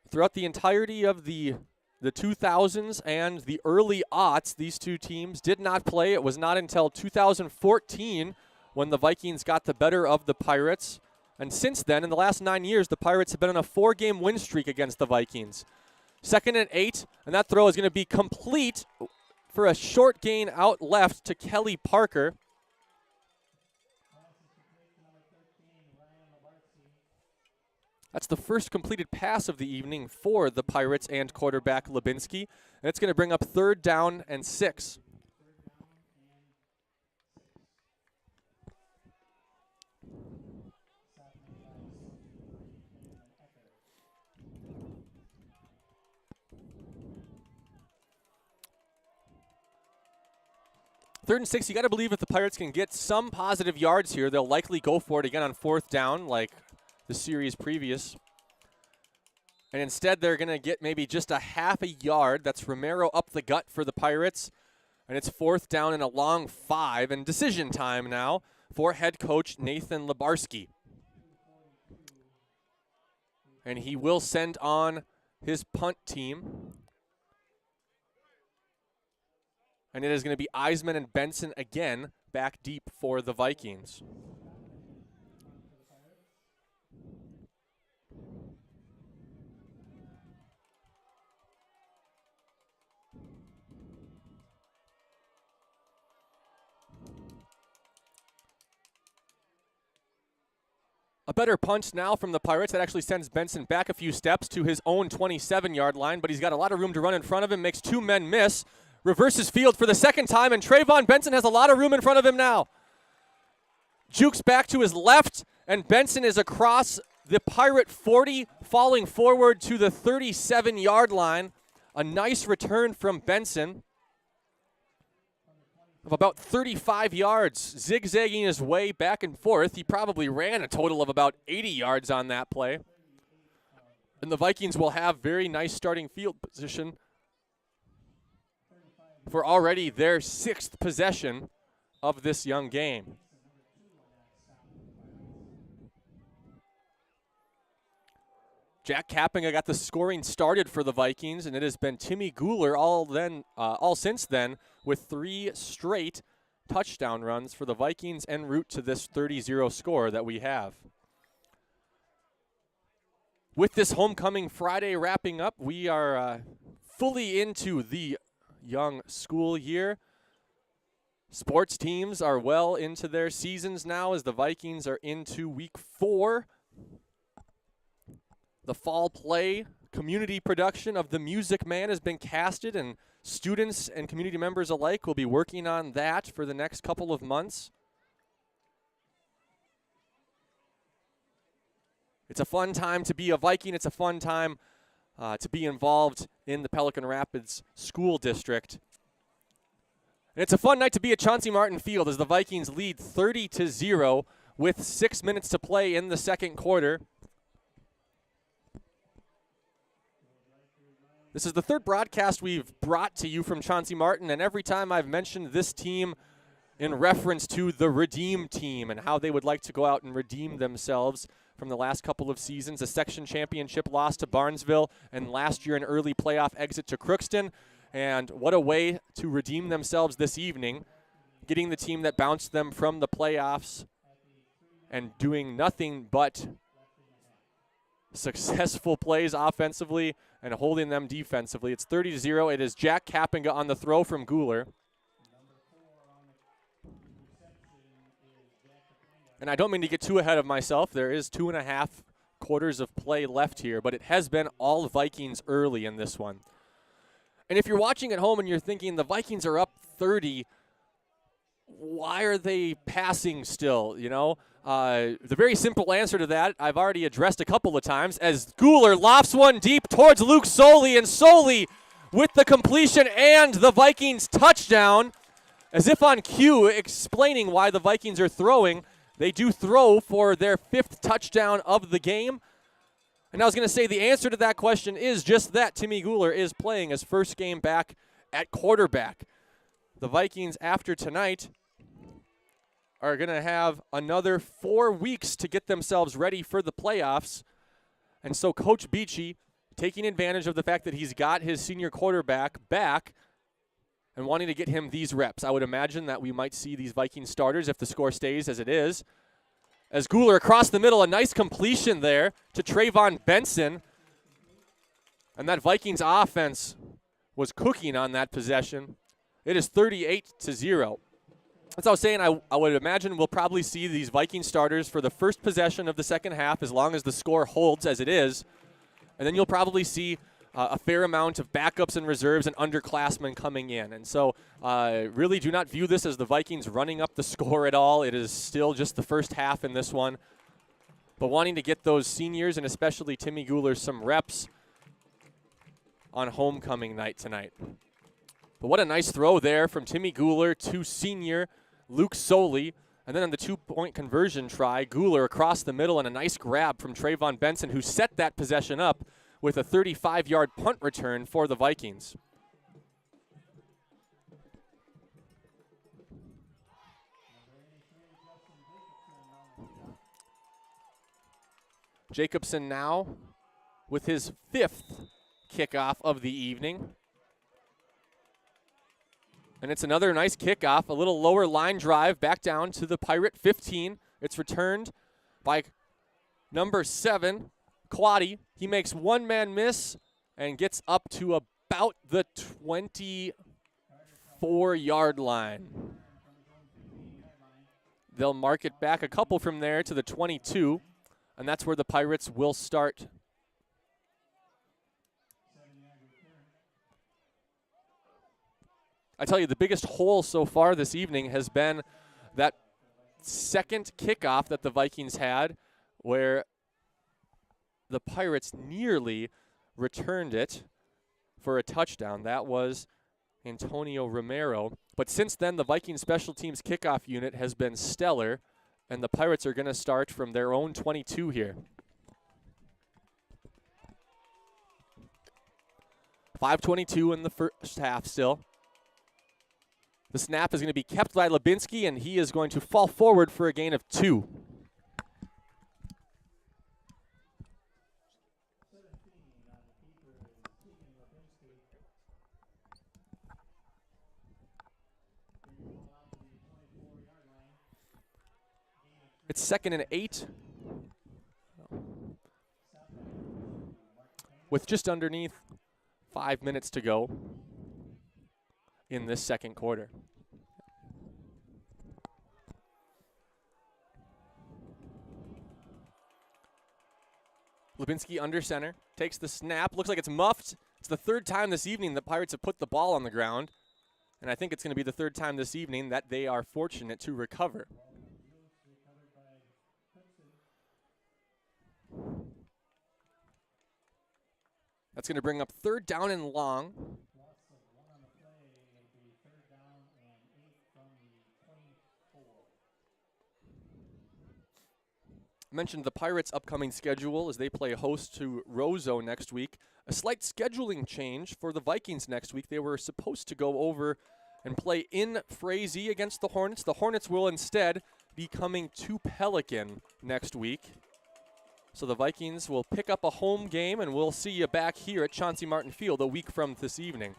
Throughout the entirety of the 2000s and the early aughts, these two teams did not play. It was not until 2014 when the Vikings got the better of the Pirates. And since then, in the last 9 years, the Pirates have been on a 4-game win streak against the Vikings. 2nd and 8, and that throw is going to be complete for a short gain out left to Kelly Parker. That's the first completed pass of the evening for the Pirates and quarterback Lubinsky. And it's going to bring up 3rd down and 6. Third and 6, you got to believe if the Pirates can get some positive yards here, they'll likely go for it again on 4th down like the series previous. And instead, they're going to get maybe just a half a yard. That's Romero up the gut for the Pirates. And it's 4th down and a long 5. And decision time now for head coach Nathan Lebarski. And he will send on his punt team. And it is going to be Eisman and Benson again back deep for the Vikings. A better punch now from the Pirates. That actually sends Benson back a few steps to his own 27-yard line, but he's got a lot of room to run in front of him, makes 2 men miss. Reverses field for the second time, and Trayvon Benson has a lot of room in front of him now. Jukes back to his left, and Benson is across the Pirate 40, falling forward to the 37-yard line. A nice return from Benson of about 35 yards, zigzagging his way back and forth. He probably ran a total of about 80 yards on that play. And the Vikings will have very nice starting field position for already their 6th possession of this young game. Jack Kappinga got the scoring started for the Vikings, and it has been Timmy Guler all since then, with 3 straight touchdown runs for the Vikings en route to this 30-0 score that we have. With this Homecoming Friday wrapping up, we are fully into the young school year. Sports teams are well into their seasons now as the Vikings are into week 4. The fall play community production of The Music Man has been casted, and students and community members alike will be working on that for the next couple of months. It's a fun time to be a Viking. It's a fun time to be involved in the Pelican Rapids School District. And it's a fun night to be at Chauncey Martin Field as the Vikings lead 30-0 with 6 minutes to play in the second quarter. This is the third broadcast we've brought to you from Chauncey Martin, and every time I've mentioned this team in reference to the Redeem team and how they would like to go out and redeem themselves from the last couple of seasons, a section championship loss to Barnesville, and last year an early playoff exit to Crookston. And what a way to redeem themselves this evening, getting the team that bounced them from the playoffs and doing nothing but successful plays offensively and holding them defensively. It's 30-0. It is Jack Kappinga on the throw from Guler. And I don't mean to get too ahead of myself. There is 2.5 quarters of play left here, but it has been all Vikings early in this one. And if you're watching at home and you're thinking the Vikings are up 30, why are they passing still, you know? The very simple answer to that I've already addressed a couple of times as Guler lofts one deep towards Luke Soley, and Soley with the completion and the Vikings touchdown. As if on cue, explaining why the Vikings are throwing. They do throw for their 5th touchdown of the game. And I was going to say the answer to that question is just that. Timmy Guler is playing his first game back at quarterback. The Vikings, after tonight, are going to have another 4 weeks to get themselves ready for the playoffs. And so Coach Beachy, taking advantage of the fact that he's got his senior quarterback back and wanting to get him these reps. I would imagine that we might see these Viking starters if the score stays as it is. As Guler across the middle, a nice completion there to Trayvon Benson. And that Vikings offense was cooking on that possession. It is 38-0. As I was saying, I would imagine we'll probably see these Viking starters for the first possession of the second half as long as the score holds as it is. And then you'll probably see a fair amount of backups and reserves and underclassmen coming in. And so really do not view this as the Vikings running up the score at all. It is still just the first half in this one. But wanting to get those seniors and especially Timmy Guler some reps on homecoming night tonight. But what a nice throw there from Timmy Guler to senior Luke Soley. And then on the 2-point conversion try, Guler across the middle and a nice grab from Trayvon Benson, who set that possession up with a 35-yard punt return for the Vikings. Jacobson now with his 5th kickoff of the evening. And it's another nice kickoff, a little lower line drive back down to the Pirate 15. It's returned by number 7, Quaddy. He makes one-man miss and gets up to about the 24-yard line. They'll mark it back a couple from there to the 22, and that's where the Pirates will start. I tell you, the biggest hole so far this evening has been that second kickoff that the Vikings had where the Pirates nearly returned it for a touchdown. That was Antonio Romero. But since then, the Vikings special teams kickoff unit has been stellar, and the Pirates are going to start from their own 22 here. 5:22 in the first half still. The snap is going to be kept by Lubinsky, and he is going to fall forward for a gain of 2. It's 2nd and 8. With just underneath 5 minutes to go in this second quarter. Lubinski under center, takes the snap, looks like it's muffed. It's the third time this evening the Pirates have put the ball on the ground, and I think it's going to be the third time this evening that they are fortunate to recover. That's going to bring up third down and long. I mentioned the Pirates' upcoming schedule as they play host to Roseau next week. A slight scheduling change for the Vikings next week. They were supposed to go over and play in Frazee against the Hornets. The Hornets will instead be coming to Pelican next week. So the Vikings will pick up a home game, and we'll see you back here at Chauncey Martin Field a week from this evening.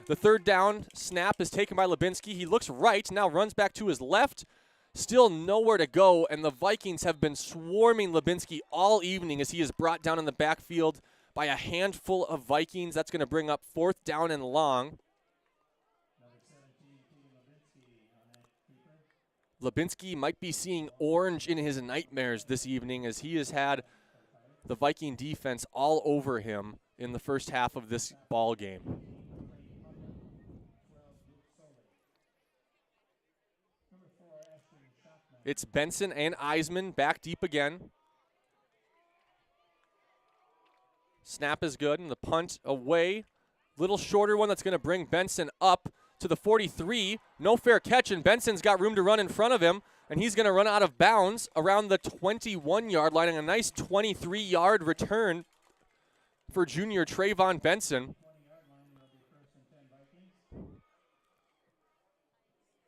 The third down snap is taken by Lubinski. He looks right, now runs back to his left. Still nowhere to go, and the Vikings have been swarming Lubinski all evening as he is brought down in the backfield by a handful of Vikings. That's going to bring up fourth down and long. Lubinski might be seeing orange in his nightmares this evening as he has had the Viking defense all over him in the first half of this ball game. It's Benson and Eisman back deep again. Snap is good, and the punt away. Little shorter one that's going to bring Benson up to the 43. No fair catch, and Benson's got room to run in front of him, and he's going to run out of bounds around the 21-yard line, and a nice 23-yard return for junior Trayvon Benson.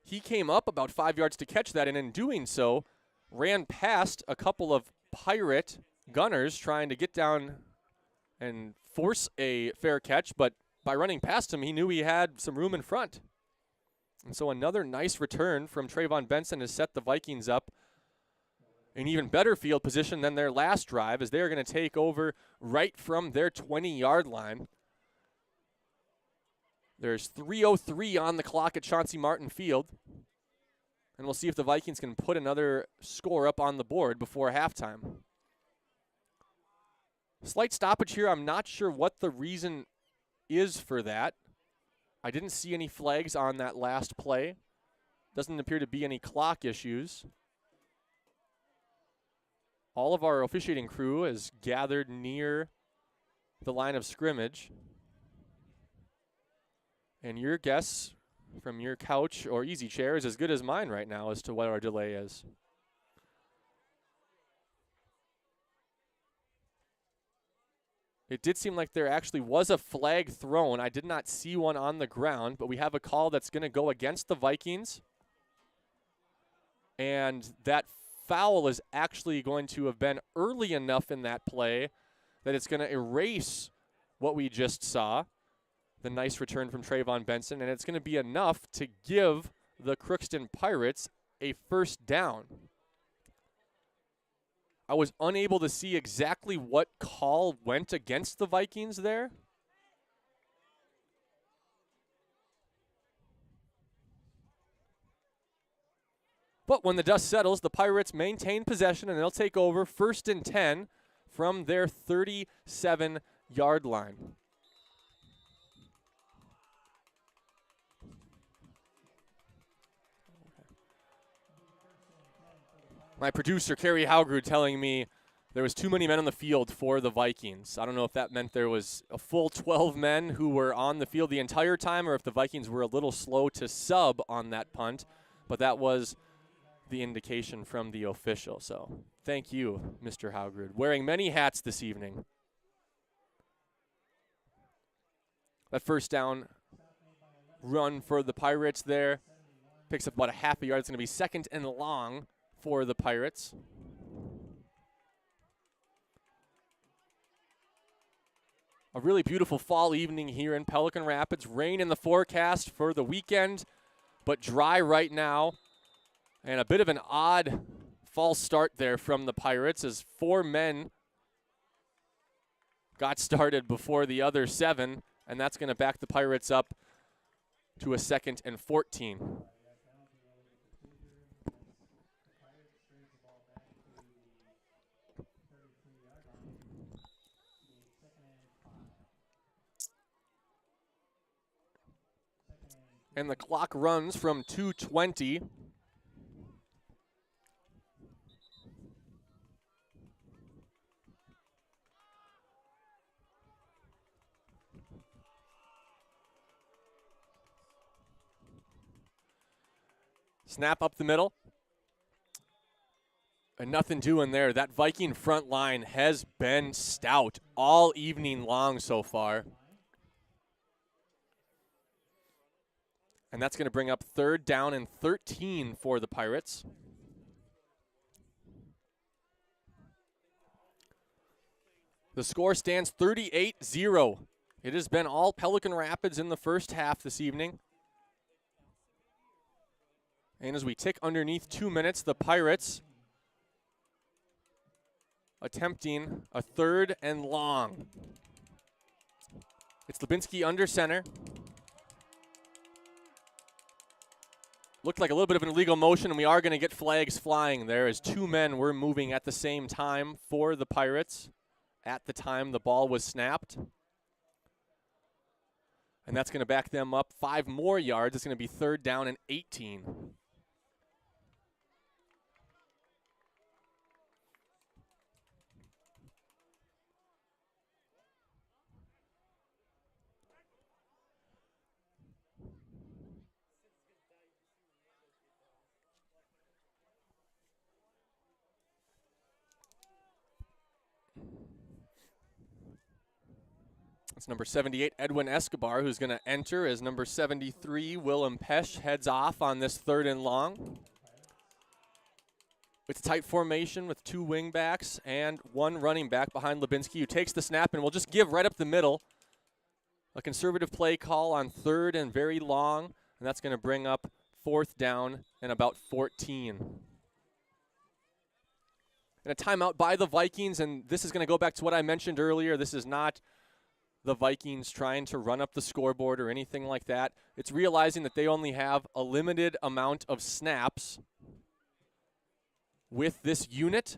He came up about 5 yards to catch that, and in doing so, ran past a couple of Pirate gunners trying to get down and force a fair catch, but by running past him, he knew he had some room in front. And so another nice return from Trayvon Benson has set the Vikings up in even better field position than their last drive, as they are going to take over right from their 20-yard line. There's 3:03 on the clock at Chauncey Martin Field. And we'll see if the Vikings can put another score up on the board before halftime. Slight stoppage here. I'm not sure what the reason is for that. I didn't see any flags on that last play. Doesn't appear to be any clock issues. All of our officiating crew is gathered near the line of scrimmage. And your guess from your couch or easy chair is as good as mine right now as to what our delay is. It did seem like there actually was a flag thrown. I did not see one on the ground, but we have a call that's going to go against the Vikings. And that foul is actually going to have been early enough in that play that it's going to erase what we just saw. The nice return from Trayvon Benson, and it's going to be enough to give the Crookston Pirates a first down. I was unable to see exactly what call went against the Vikings there. But when the dust settles, the Pirates maintain possession, and they'll take over 1st and 10 from their 37-yard line. My producer, Kerry Haugrud, telling me there was too many men on the field for the Vikings. I don't know if that meant there was a full 12 men who were on the field the entire time or if the Vikings were a little slow to sub on that punt, but that was the indication from the official. So thank you, Mr. Haugrud, wearing many hats this evening. That first down run for the Pirates there picks up about a half a yard. It's going to be 2nd and long for the Pirates. A really beautiful fall evening here in Pelican Rapids. Rain in the forecast for the weekend, but dry right now. And a bit of an odd false start there from the Pirates as 4 men got started before the other 7, and that's going to back the Pirates up to a 2nd and 14. And the clock runs from 2:20. Snap up the middle. And nothing doing there. That Viking front line has been stout all evening long so far. And that's going to bring up 3rd down and 13 for the Pirates. The score stands 38-0. It has been all Pelican Rapids in the first half this evening. And as we tick underneath 2 minutes, the Pirates attempting a 3rd and long. It's Lubinsky under center. Looked like a little bit of an illegal motion, and we are going to get flags flying there as 2 men were moving at the same time for the Pirates at the time the ball was snapped. And that's going to back them up 5 more yards. It's going to be 3rd down and 18. It's number 78, Edwin Escobar, who's going to enter as number 73, Willem Pesch, heads off on this 3rd and long. It's tight formation with 2 wingbacks and 1 running back behind Lubinsky, who takes the snap and will just give right up the middle. A conservative play call on 3rd and very long, and that's going to bring up 4th down and about 14. And a timeout by the Vikings, and this is going to go back to what I mentioned earlier. This is not the Vikings trying to run up the scoreboard or anything like that. It's realizing that they only have a limited amount of snaps with this unit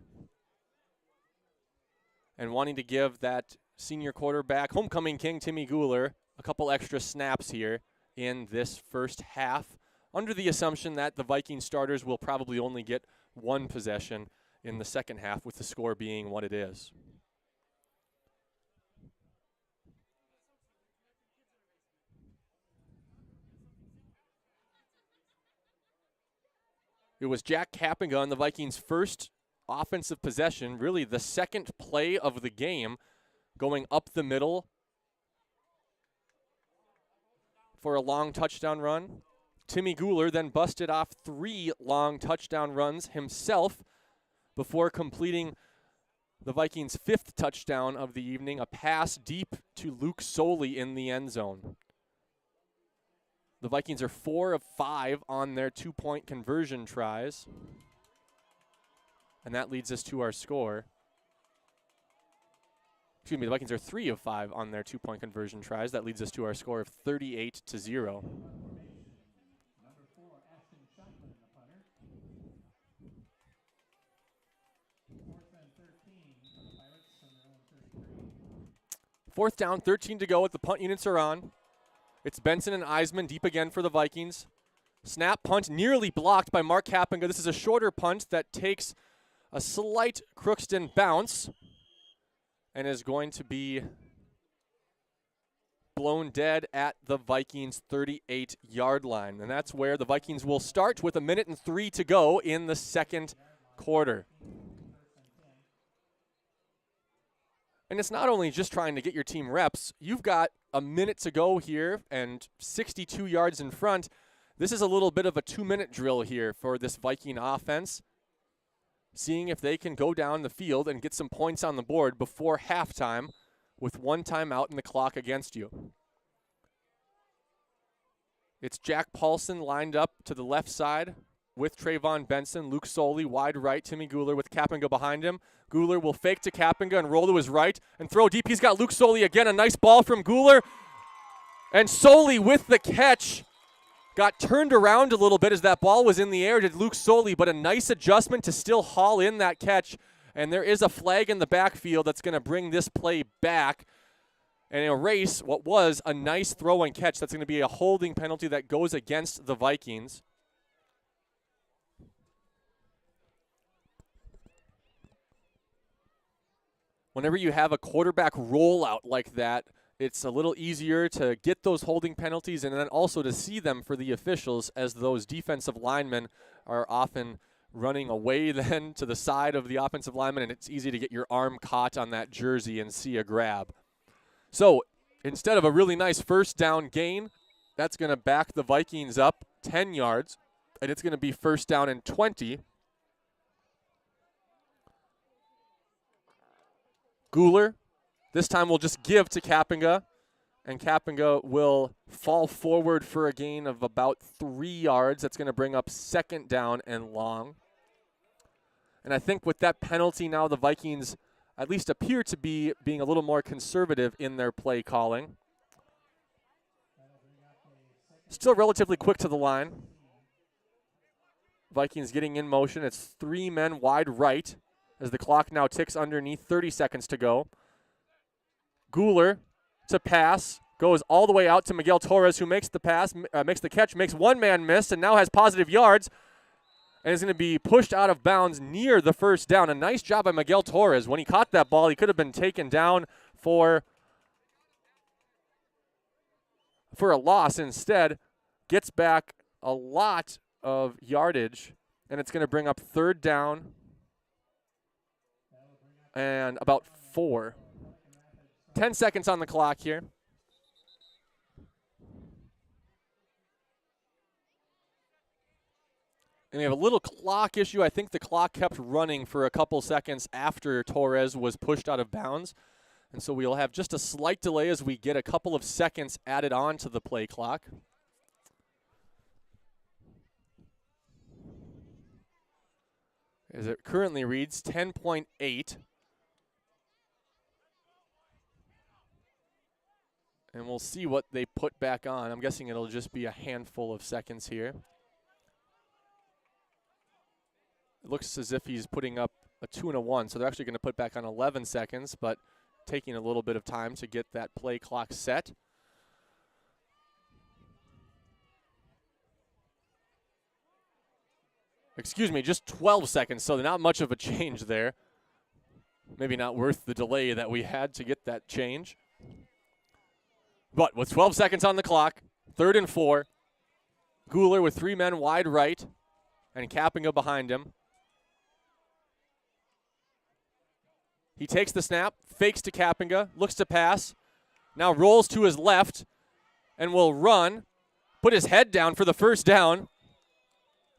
and wanting to give that senior quarterback, homecoming king Timmy Guler, a couple extra snaps here in this first half, under the assumption that the Viking starters will probably only get 1 possession in the second half, with the score being what it is. It was Jack Kapinga on the Vikings' first offensive possession, really the second play of the game, going up the middle for a long touchdown run. Timmy Guler then busted off 3 long touchdown runs himself before completing the Vikings' 5th touchdown of the evening, a pass deep to Luke Soley in the end zone. The Vikings are 4 of 5 on their 2-point conversion tries. And that leads us to our score. Excuse me, the Vikings are 3 of 5 on their 2-point conversion tries. That leads us to our score of 38-0. Fourth down, 13 to go. The punt units are on. It's Benson and Eisman deep again for the Vikings. Snap, punt, nearly blocked by Mark Kapinga. This is a shorter punt that takes a slight Crookston bounce and is going to be blown dead at the Vikings' 38-yard line. And that's where the Vikings will start with 1:03 to go in the second quarter. And it's not only just trying to get your team reps. You've got a minute to go here and 62 yards in front. This is a little bit of a 2-minute drill here for this Viking offense, seeing if they can go down the field and get some points on the board before halftime with 1 timeout and the clock against you. It's Jack Paulson lined up to the left side with Trayvon Benson, Luke Soley wide right, Timmy Guler with Kapinga behind him. Guler will fake to Kapinga and roll to his right and throw deep. He's got Luke Soley again, a nice ball from Guler. And Soley with the catch. Got turned around a little bit as that ball was in the air, did Luke Soley, but a nice adjustment to still haul in that catch. And there is a flag in the backfield that's going to bring this play back. and erase what was a nice throw and catch. That's going to be a holding penalty that goes against the Vikings. Whenever you have a quarterback rollout like that, it's a little easier to get those holding penalties and then also to see them for the officials, as those defensive linemen are often running away then to the side of the offensive lineman, and it's easy to get your arm caught on that jersey and see a grab. So instead of a really nice first down gain, that's going to back the Vikings up 10 yards, and it's going to be first down and 20. Guler, this time we'll just give to Kapinga, and Kapinga will fall forward for a gain of about 3 yards. That's going to bring up second down and long. And I think with that penalty now, the Vikings at least appear to be being a little more conservative in their play calling. Still relatively quick to the line. Vikings getting in motion. It's 3 men wide right as the clock now ticks underneath, 30 seconds to go. Guler to pass, goes all the way out to Miguel Torres, who makes the pass, makes the catch, makes one man miss, and now has positive yards, and is going to be pushed out of bounds near the first down. A nice job by Miguel Torres. When he caught that ball, he could have been taken down for a loss. Instead, gets back a lot of yardage, and it's going to bring up third down and about 4. 10 seconds on the clock here. And we have a little clock issue. I think the clock kept running for a couple seconds after Torres was pushed out of bounds. And so we'll have just a slight delay as we get a couple of seconds added on to the play clock. As it currently reads 10.8. And we'll see what they put back on. I'm guessing it'll just be a handful of seconds here. It looks as if he's putting up a 2 and a 1, so they're actually going to put back on 11 seconds, but taking a little bit of time to get that play clock set. Excuse me, just 12 seconds, so not much of a change there. Maybe not worth the delay that we had to get that change. But with 12 seconds on the clock, 3rd and 4, Guler with 3 men wide right and Kapinga behind him. He takes the snap, fakes to Kapinga, looks to pass, now rolls to his left and will run, put his head down for the first down.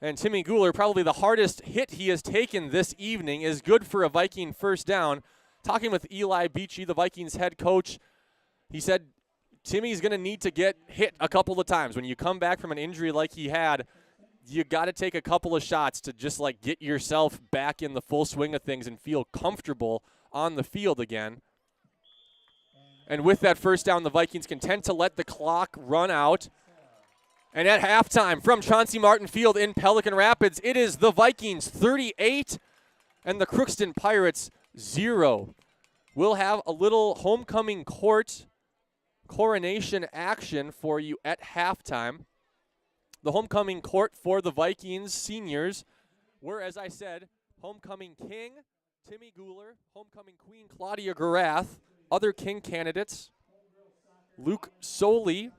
And Timmy Guler, probably the hardest hit he has taken this evening, is good for a Viking first down. Talking with Eli Beachy, the Vikings head coach, he said Timmy's going to need to get hit a couple of times. When you come back from an injury like he had, you got to take a couple of shots to just like get yourself back in the full swing of things and feel comfortable on the field again. And with that first down, the Vikings content to let the clock run out. And at halftime from Chauncey Martin Field in Pelican Rapids, it is the Vikings 38 and the Crookston Pirates 0. We'll have a little homecoming court coronation action for you at halftime. The homecoming court for the Vikings seniors were, as I said, homecoming king Timmy Guler, homecoming queen Claudia Garath, other king candidates Luke Soley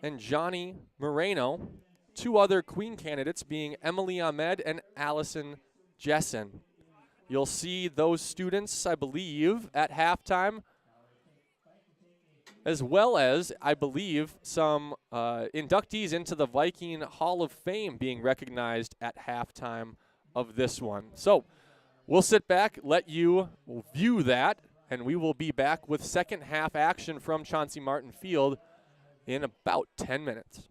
and Johnny Moreno, 2 other queen candidates being Emily Ahmed and Allison Jessen. You'll see those students, I believe, at halftime, as well as, I believe, some inductees into the Viking Hall of Fame being recognized at halftime of this one. So we'll sit back, let you view that, and we will be back with second half action from Chauncey Martin Field in about 10 minutes.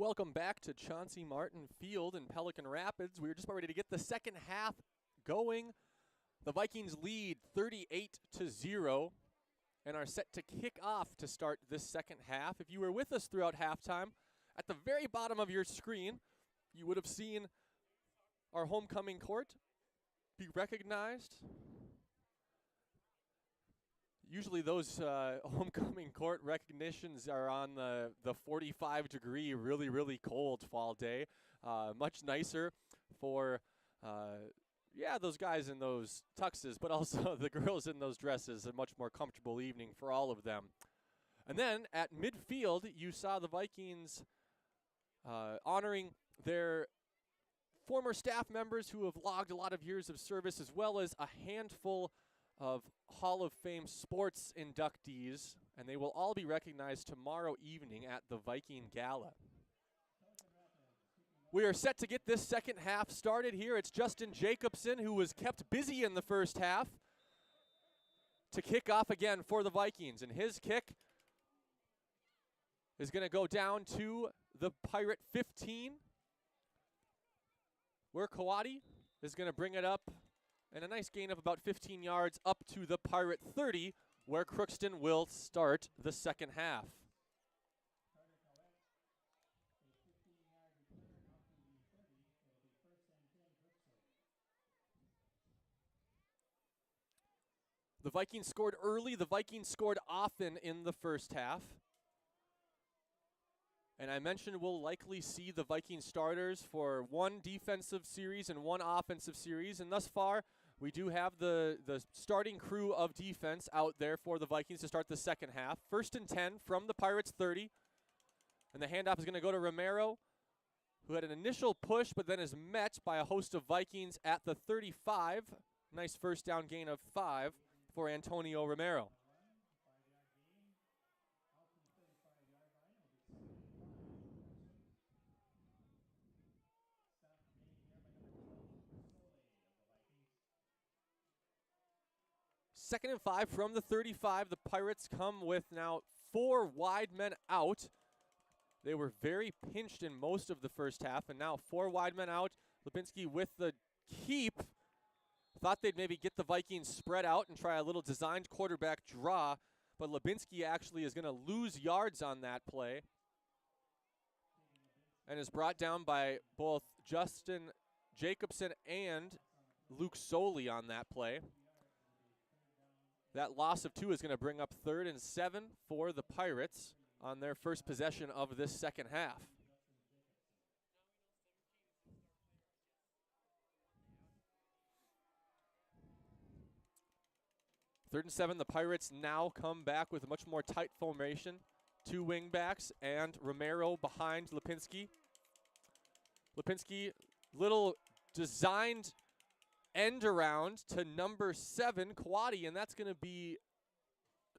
Welcome back to Chauncey Martin Field in Pelican Rapids. We were just about ready to get the second half going. The Vikings lead 38-0 and are set to kick off to start this second half. If you were with us throughout halftime, at the very bottom of your screen, you would have seen our homecoming court be recognized. Usually those homecoming court recognitions are on the 45-degree, really cold fall day. Much nicer for, those guys in those tuxes, but also the girls in those dresses. A much more comfortable evening for all of them. And then at midfield, you saw the Vikings honoring their former staff members who have logged a lot of years of service, as well as a handful of Hall of Fame sports inductees, and they will all be recognized tomorrow evening at the Viking Gala. We are set to get this second half started here. It's Justin Jacobson, who was kept busy in the first half, to kick off again for the Vikings, and his kick is going to go down to the Pirate 15, where Kawadi is going to bring it up. And a nice gain of about 15 yards up to the Pirate 30, where Crookston will start the second half. The Vikings scored early. The Vikings scored often in the first half. And I mentioned we'll likely see the Viking starters for one defensive series and one offensive series. And thus far, we do have the starting crew of defense out there for the Vikings to start the second half. 1st and 10 from the Pirates 30. And the handoff is going to go to Romero, who had an initial push but then is met by a host of Vikings at the 35. Nice first down gain of 5 for Antonio Romero. Second and 5 from the 35. The Pirates come with now 4 wide men out. They were very pinched in most of the first half, and now 4 wide men out. Lipinski with the keep. Thought they'd maybe get the Vikings spread out and try a little designed quarterback draw, but Lipinski actually is going to lose yards on that play and is brought down by both Justin Jacobson and Luke Soley on that play. That loss of 2 is going to bring up 3rd and 7 for the Pirates on their first possession of this second half. Third and 7, the Pirates now come back with a much more tight formation. 2 wingbacks and Romero behind Lipinski. Lipinski, little designed end around to number 7, Kawadi, and that's going to be,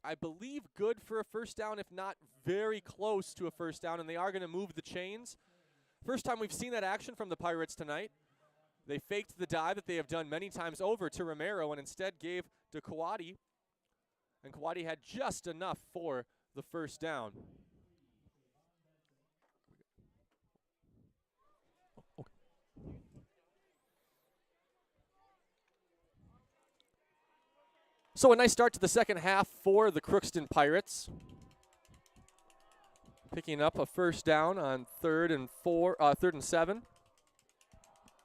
I believe, good for a first down, if not very close to a first down, and they are going to move the chains. First time we've seen that action from the Pirates tonight. They faked the dive that they have done many times over to Romero and instead gave to Kawadi, and Kawadi had just enough for the first down. So a nice start to the second half for the Crookston Pirates. Picking up a first down on 3rd and 7.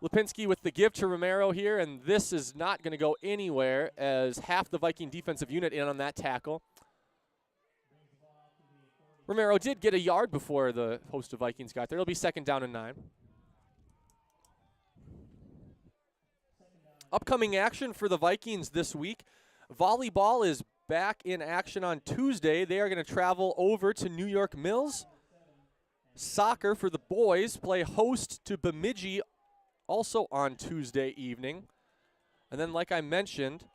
Lipinski with the give to Romero here, and this is not going to go anywhere as half the Viking defensive unit in on that tackle. Romero did get a yard before the host of Vikings got there. It'll be 2nd down and 9. Upcoming action for the Vikings this week. Volleyball is back in action on Tuesday. They are going to travel over to New York Mills. Soccer for the boys play host to Bemidji also on Tuesday evening. And then, like I mentioned,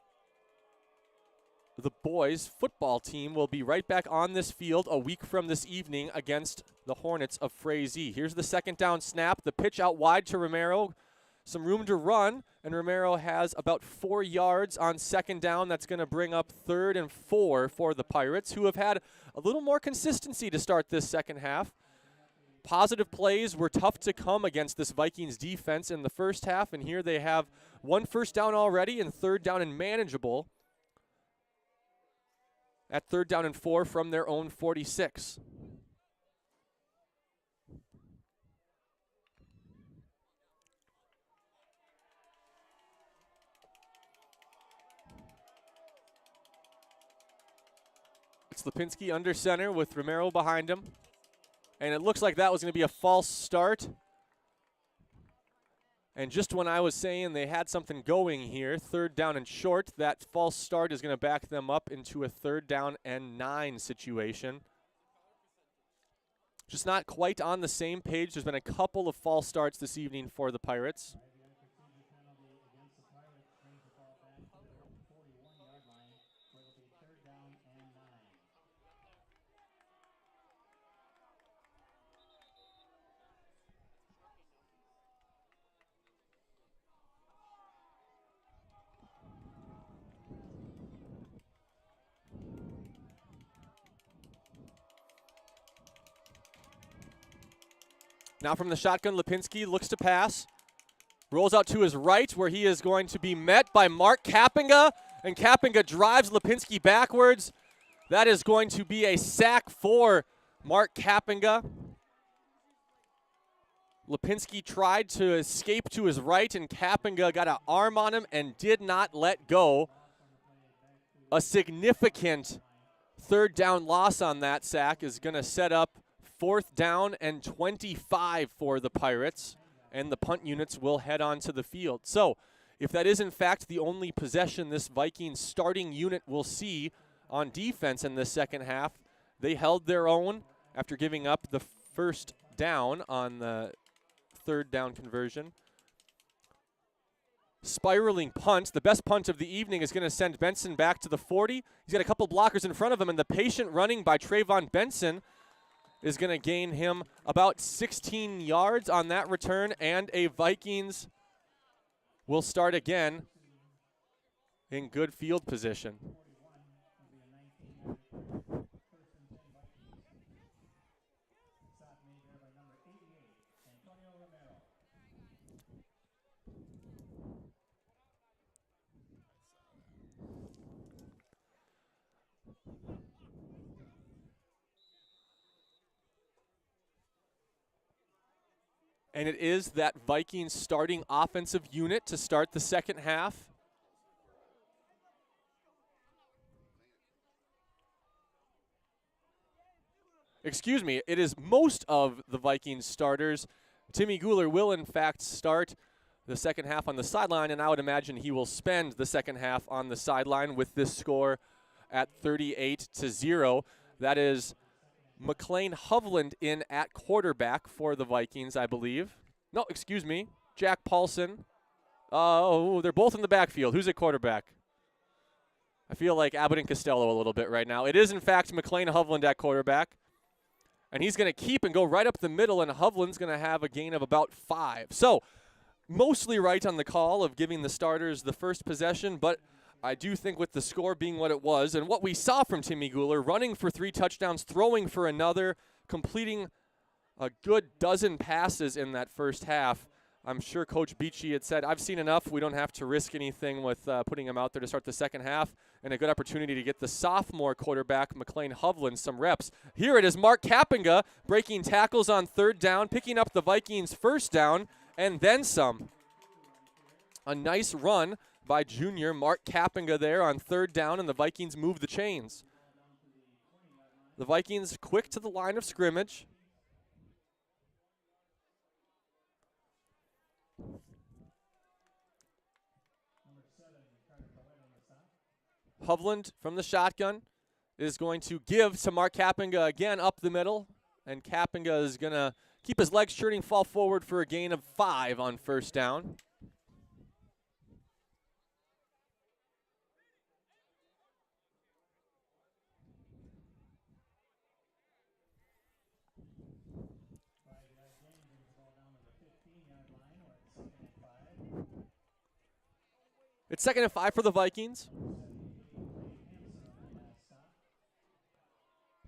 the boys' football team will be right back on this field a week from this evening against the Hornets of Frazee. Here's the 2nd down snap. The pitch out wide to Romero. Some room to run, and Romero has about 4 yards on 2nd down. That's going to bring up 3rd and 4 for the Pirates, who have had a little more consistency to start this second half. positive plays were tough to come against this Vikings defense in the first half, and here they have 1 first down already and 3rd down and manageable at 3rd down and 4 from their own 46. It's Lipinski under center with Romero behind him. And it looks like that was going to be a false start. And just when I was saying they had something going here, 3rd down and short, that false start is going to back them up into a 3rd down and 9 situation. Just not quite on the same page. There's been a couple of false starts this evening for the Pirates. Now from the shotgun, Lipinski looks to pass. Rolls out to his right where he is going to be met by Mark Kappinga. And Kappinga drives Lipinski backwards. That is going to be a sack for Mark Kappinga. Lipinski tried to escape to his right, and Kappinga got an arm on him and did not let go. A significant 3rd down loss on that sack is going to set up 4th down and 25 for the Pirates, and the punt units will head on to the field. So if that is in fact the only possession this Vikings starting unit will see on defense in the second half, they held their own after giving up the 1st down on the 3rd down conversion. Spiraling punt, the best punt of the evening, is going to send Benson back to the 40. He's got a couple blockers in front of him, and the patient running by Trayvon Benson is going to gain him about 16 yards on that return, and a Vikings will start again in good field position. And it is that Vikings starting offensive unit to start the second half. Excuse me, it is most of the Vikings starters. Timmy Guler will in fact start the second half on the sideline, and I would imagine he will spend the second half on the sideline with this score at 38-0. That is McLean Hovland in at quarterback for the Vikings, I believe. No, excuse me, Jack Paulson. They're both in the backfield. Who's at quarterback? I feel like Abbott and Costello a little bit right now. It is, in fact, McLean Hovland at quarterback. And he's going to keep and go right up the middle, and Hovland's going to have a gain of about 5. So, mostly right on the call of giving the starters the first possession, but I do think with the score being what it was and what we saw from Timmy Guler, running for 3 touchdowns, throwing for another, completing a good dozen passes in that first half, I'm sure Coach Beachy had said, I've seen enough. We don't have to risk anything with putting him out there to start the second half, and a good opportunity to get the sophomore quarterback, McLean Hovland, some reps. Here it is, Mark Kappinga breaking tackles on 3rd down, picking up the Vikings' 1st down, and then some. A nice run by junior Mark Kappinga there on 3rd down, and the Vikings move the chains. The Vikings quick to the line of scrimmage. Hovland from the shotgun is going to give to Mark Kappinga again up the middle, and Kappinga is going to keep his legs churning, fall forward for a gain of 5 on 1st down. It's 2nd and 5 for the Vikings.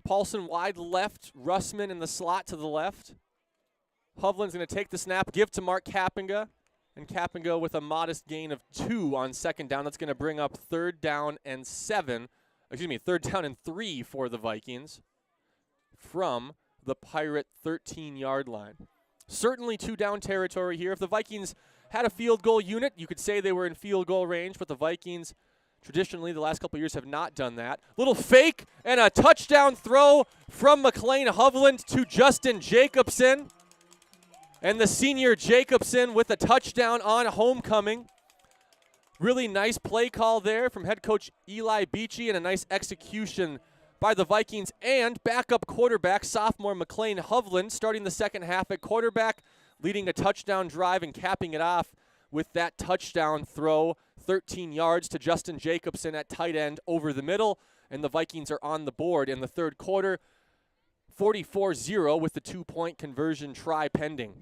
Paulson wide left, Russman in the slot to the left. Hovland's going to take the snap, give to Mark Kappinga, and Kappinga with a modest gain of 2 on second down. That's going to bring up third down and 3 for the Vikings from the Pirate 13-yard line. Certainly 2-down territory here. If the Vikings had a field goal unit, you could say they were in field goal range, but the Vikings traditionally the last couple of years have not done that. Little fake and a touchdown throw from McLean Hovland to Justin Jacobson. And the senior Jacobson with a touchdown on homecoming. Really nice play call there from head coach Eli Beachy and a nice execution by the Vikings and backup quarterback sophomore McLean Hovland starting the second half at quarterback, leading a touchdown drive and capping it off with that touchdown throw, 13 yards to Justin Jacobson at tight end over the middle, and the Vikings are on the board in the third quarter, 44-0 with the 2-point conversion try pending.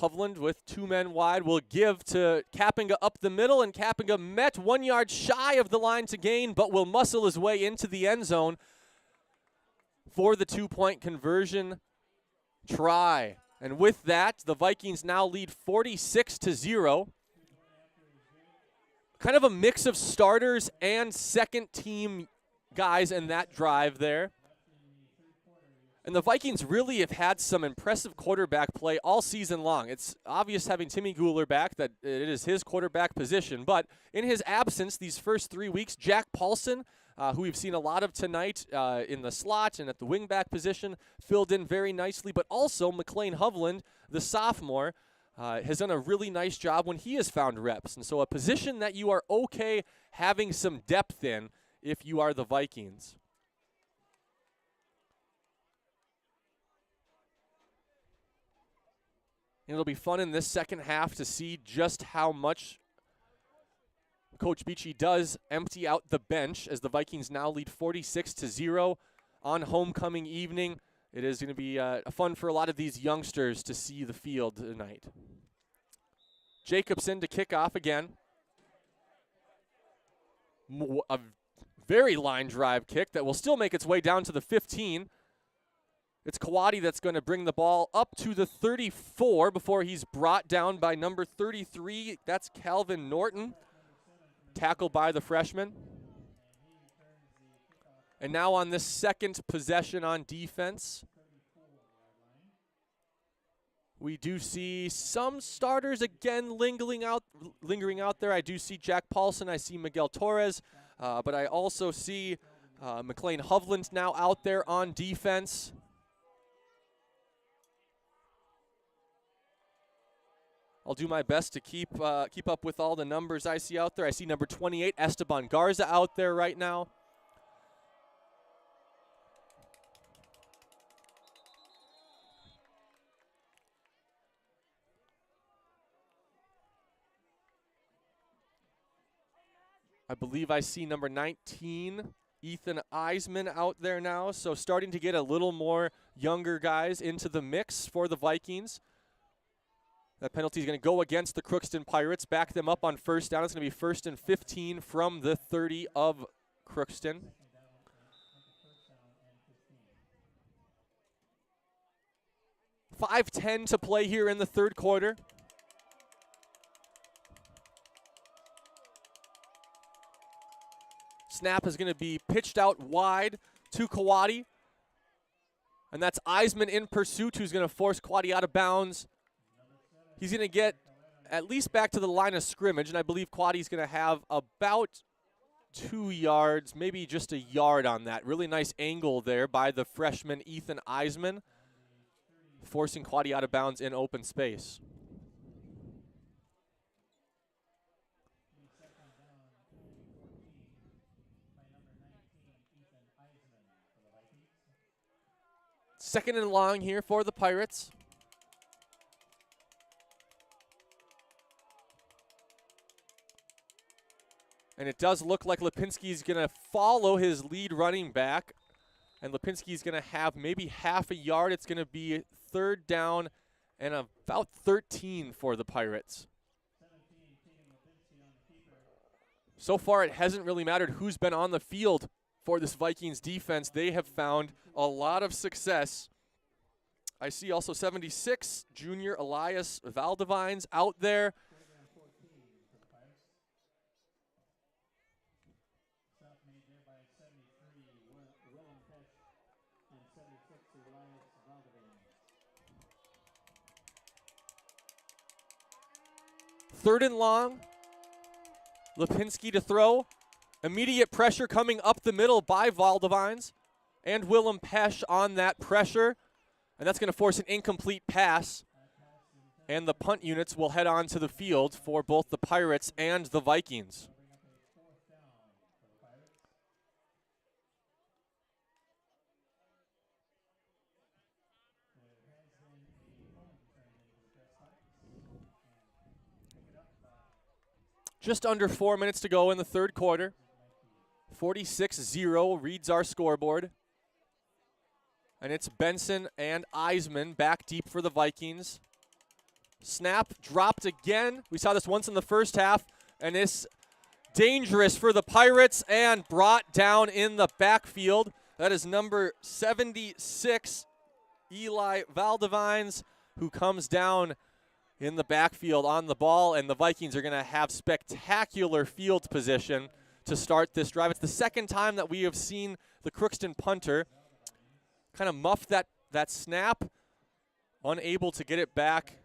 Hovland with 2 men wide will give to Kappinga up the middle, and Kappinga met 1 yard shy of the line to gain, but will muscle his way into the end zone for the 2-point conversion try. And with that, the Vikings now lead 46-0. Kind of a mix of starters and second-team guys in that drive there. And the Vikings really have had some impressive quarterback play all season long. It's obvious having Timmy Guler back that it is his quarterback position. But in his absence these first 3 weeks, Jack Paulson, who we've seen a lot of tonight in the slot and at the wingback position, filled in very nicely. But also McLean Hovland, the sophomore, has done a really nice job when he has found reps. And so a position that you are okay having some depth in if you are the Vikings. It'll be fun in this second half to see just how much Coach Beachy does empty out the bench as the Vikings now lead 46-0 on homecoming evening. It is going to be fun for a lot of these youngsters to see the field tonight. Jacobson to kick off again. A very line drive kick that will still make its way down to the 15. It's Kawadi that's going to bring the ball up to the 34 before he's brought down by number 33. That's Calvin Norton, tackled by the freshman. And now on this second possession on defense, we do see some starters again lingering out there. I do see Jack Paulson. I see Miguel Torres. But I also see McLean Hovland now out there on defense. I'll do my best to keep up with all the numbers I see out there. I see number 28, Esteban Garza, out there right now. I believe I see number 19, Ethan Eisman, out there now. So starting to get a little more younger guys into the mix for the Vikings. That penalty is going to go against the Crookston Pirates, back them up on first down. It's going to be 1st and 15 from the 30 of Crookston. .5:10 to play here in the third quarter. Snap is going to be pitched out wide to Kawadi. And that's Eisman in pursuit, who's going to force Kawadi out of bounds. He's going to get at least back to the line of scrimmage, and I believe Quaddy's going to have about 2 yards, maybe just a yard on that. Really nice angle there by the freshman Ethan Eisman, forcing Quaddy out of bounds in open space. Second and long here for the Pirates. And it does look like Lipinski's going to follow his lead running back. And Lipinski's going to have maybe half a yard. It's going to be third down and about 13 for the Pirates. So far, it hasn't really mattered who's been on the field for this Vikings defense. They have found a lot of success. I see also 76, junior Elias Valdivines out there. Third and long. Lipinski to throw. Immediate pressure coming up the middle by Valdivines. And Willem Pesch on that pressure. And that's going to force an incomplete pass. And the punt units will head on to the field for both the Pirates and the Vikings. Just under 4 minutes to go in the third quarter. 46-0 reads our scoreboard. And it's Benson and Eisman back deep for the Vikings. Snap dropped again. We saw this once in the first half. And it's dangerous for the Pirates and brought down in the backfield. That is number 76, Eli Valdivines, who comes down in the backfield on the ball, and the Vikings are going to have spectacular field position to start this drive. It's the second time that we have seen the Crookston punter kind of muff that snap, unable to get it back.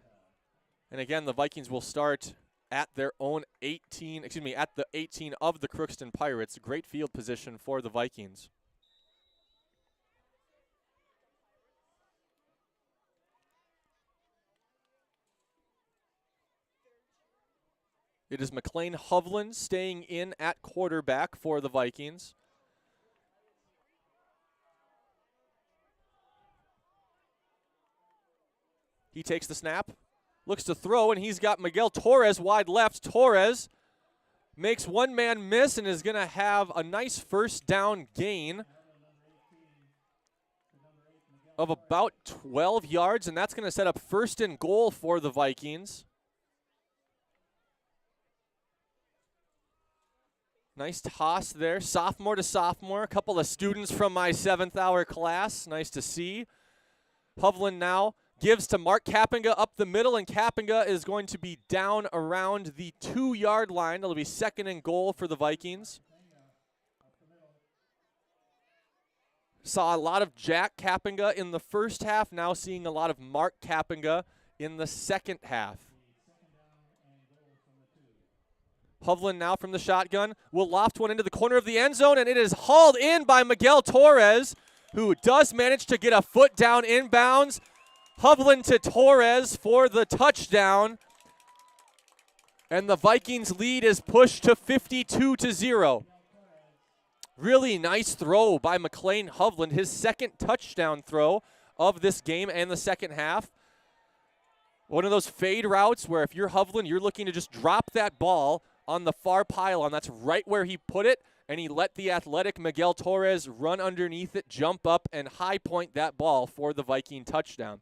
And again, the Vikings will start at their own 18, at the 18 of the Crookston Pirates. Great field position for the Vikings. It is McLean Hovland staying in at quarterback for the Vikings. He takes the snap, looks to throw, and he's got Miguel Torres wide left. Torres makes one man miss and is going to have a nice first down gain of about 12 yards, and that's going to set up first and goal for the Vikings. Nice toss there, sophomore to sophomore. A couple of students from my 7th hour class. Nice to see. Hovland now gives to Mark Kappinga up the middle, and Kappinga is going to be down around the 2-yard line. It'll be second and goal for the Vikings. Saw a lot of Jack Kappinga in the first half, now seeing a lot of Mark Kappinga in the second half. Hovland now from the shotgun will loft one into the corner of the end zone, and it is hauled in by Miguel Torres, who does manage to get a foot down inbounds. Hovland to Torres for the touchdown, and the Vikings lead is pushed to 52-0. Really nice throw by McLean Hovland, his second touchdown throw of this game and the second half. One of those fade routes where if you're Hovland, you're looking to just drop that ball on the far pylon. That's right where he put it, and he let the athletic Miguel Torres run underneath it, jump up, and high point that ball for the Viking touchdown.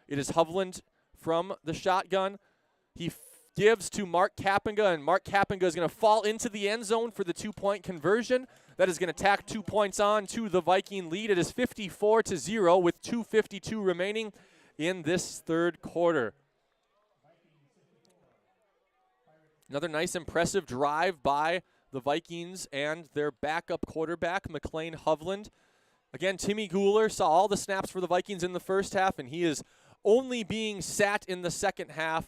It is Hovland from the shotgun. He gives to Mark Kappinga, and Mark Kappinga is going to fall into the end zone for the 2-point conversion. That is going to tack 2 points on to the Viking lead. It is 54-0 with 2:52 remaining in this third quarter. Another nice, impressive drive by the Vikings and their backup quarterback, McLean Hovland. Again, Timmy Guler saw all the snaps for the Vikings in the first half, and he is only being sat in the second half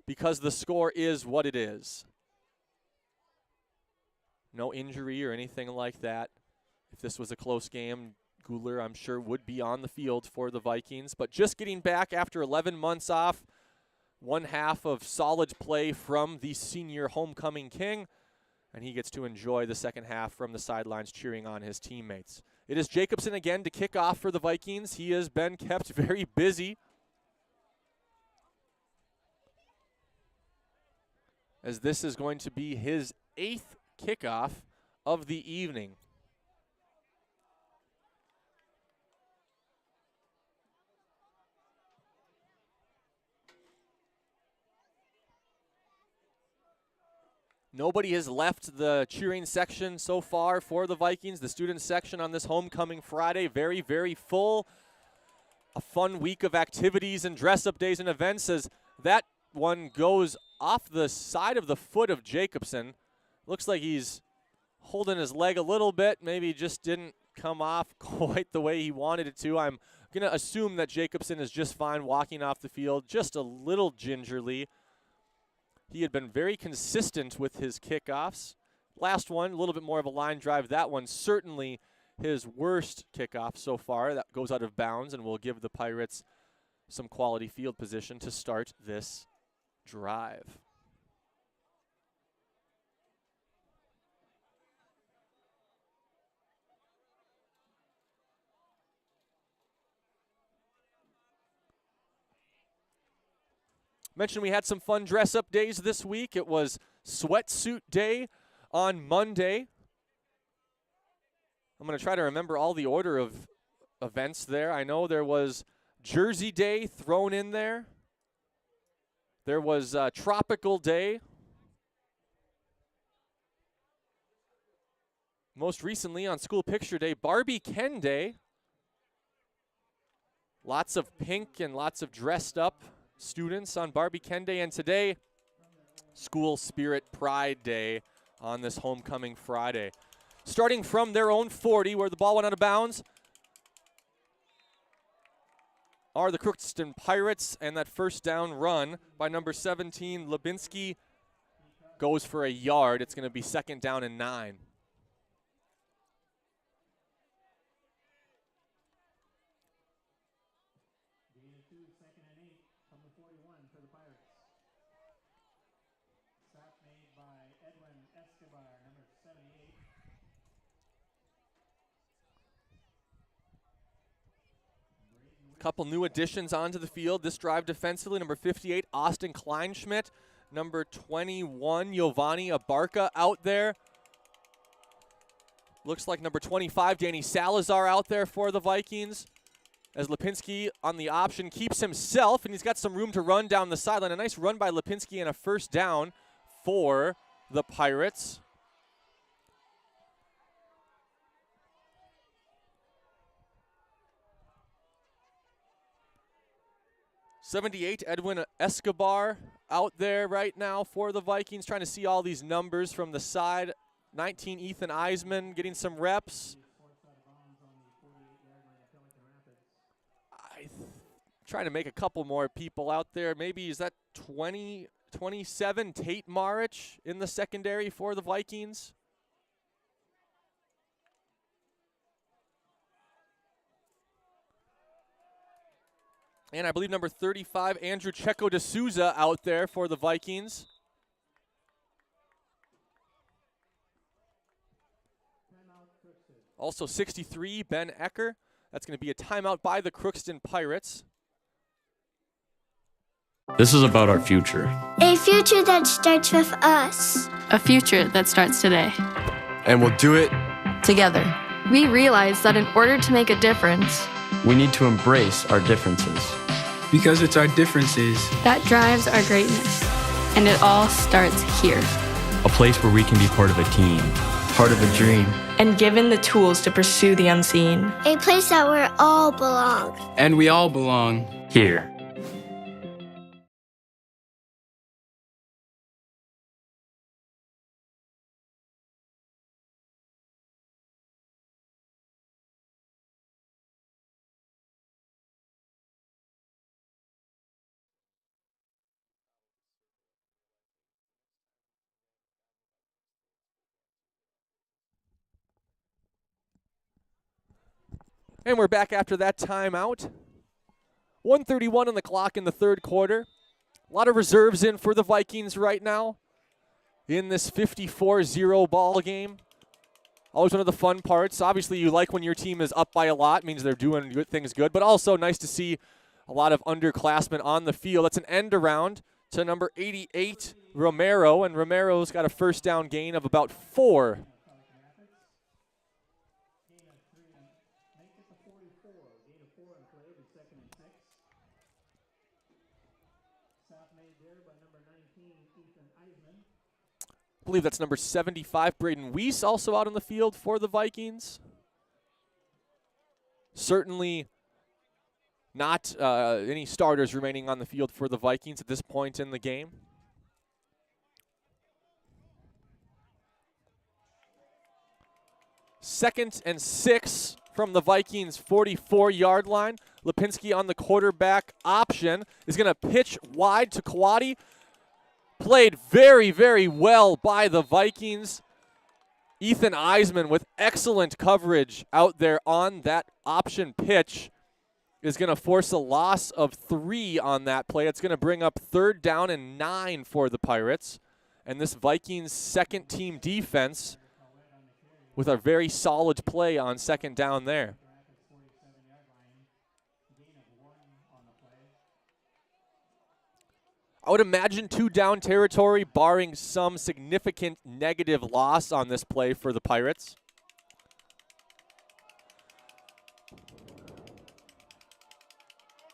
because the score is what it is. No injury or anything like that. If this was a close game, Guler, I'm sure, would be on the field for the Vikings. But just getting back after 11 months off, one half of solid play from the senior homecoming king, and he gets to enjoy the second half from the sidelines cheering on his teammates. It is Jacobson again to kick off for the Vikings. He has been kept very busy, as this is going to be his 8th kickoff of the evening. Nobody has left the cheering section so far for the Vikings. The student section on this homecoming Friday, very, very full. A fun week of activities and dress-up days and events as that one goes off the side of the foot of Jacobson. Looks like he's holding his leg a little bit. Maybe just didn't come off quite the way he wanted it to. I'm going to assume that Jacobson is just fine walking off the field, just a little gingerly. He had been very consistent with his kickoffs. Last one, a little bit more of a line drive. That one certainly his worst kickoff so far. That goes out of bounds and will give the Pirates some quality field position to start this drive. Mentioned we had some fun dress-up days this week. It was sweatsuit day on Monday. I'm going to try to remember all the order of events there. I know there was Jersey Day thrown in there. There was Tropical Day. Most recently on School Picture Day, Barbie Ken Day. Lots of pink and lots of dressed up students on Barbie Ken Day, and today, School Spirit Pride Day on this homecoming Friday. Starting from their own 40, where the ball went out of bounds, are the Crookston Pirates, and that first down run by number 17, Lubinsky, goes for a yard. It's going to be 2nd down and 9. Couple new additions onto the field this drive defensively. Number 58, Austin Kleinschmidt. Number 21, Giovanni Abarca out there. Looks like number 25, Danny Salazar out there for the Vikings. As Lipinski on the option keeps himself, and he's got some room to run down the sideline. A nice run by Lipinski and a first down for the Pirates. '78, Edwin Escobar out there right now for the Vikings, trying to see all these numbers from the side. 19, Ethan Eisman getting some reps. Trying to make a couple more people out there. Maybe is that 27, Tate Marich in the secondary for the Vikings. And I believe number 35, Andrew Checo de Souza out there for the Vikings. Also 63, Ben Ecker. That's going to be a timeout by the Crookston Pirates. This is about our future. A future that starts with us. A future that starts today. And we'll do it. Together, we realize that in order to make a difference, We need to embrace our differences. Because it's our differences that drives our greatness. And it all starts here. A place where we can be part of a team. Part of a dream. And given the tools to pursue the unseen. A place that we all belong. and we all belong. Here. And we're back after that timeout. 1:31 on the clock in the third quarter. A lot of reserves in for the Vikings right now in this 54-0 ball game. Always one of the fun parts. Obviously, you like when your team is up by a lot. It means they're doing good things good. But also nice to see a lot of underclassmen on the field. That's an end around to number 88, Romero. And Romero's got a first down gain of about 4. I believe that's number 75, Braden Weiss, also out on the field for the Vikings. Certainly not any starters remaining on the field for the Vikings at this point in the game. Second and 6 from the Vikings' 44-yard line. Lipinski on the quarterback option is going to pitch wide to Kawadi. Played very, very well by the Vikings. Ethan Eisman with excellent coverage out there on that option pitch is going to force a loss of 3 on that play. It's going to bring up 3rd down and 9 for the Pirates. And this Vikings second team defense with a very solid play on 2nd down there. I would imagine 2 down territory, barring some significant negative loss on this play for the Pirates.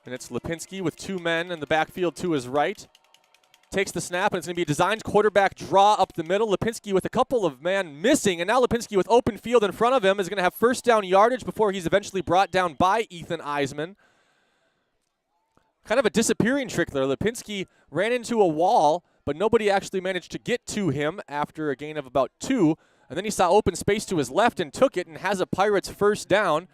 And it's Lipinski with 2 men in the backfield to his right. Takes the snap, and it's going to be a designed quarterback draw up the middle. Lipinski with a couple of men missing, and now Lipinski with open field in front of him is going to have 1st down yardage before he's eventually brought down by Ethan Eisman. Kind of a disappearing trick there. Lipinski ran into a wall, but nobody actually managed to get to him after a gain of about 2. And then he saw open space to his left and took it and has a Pirates 1st down.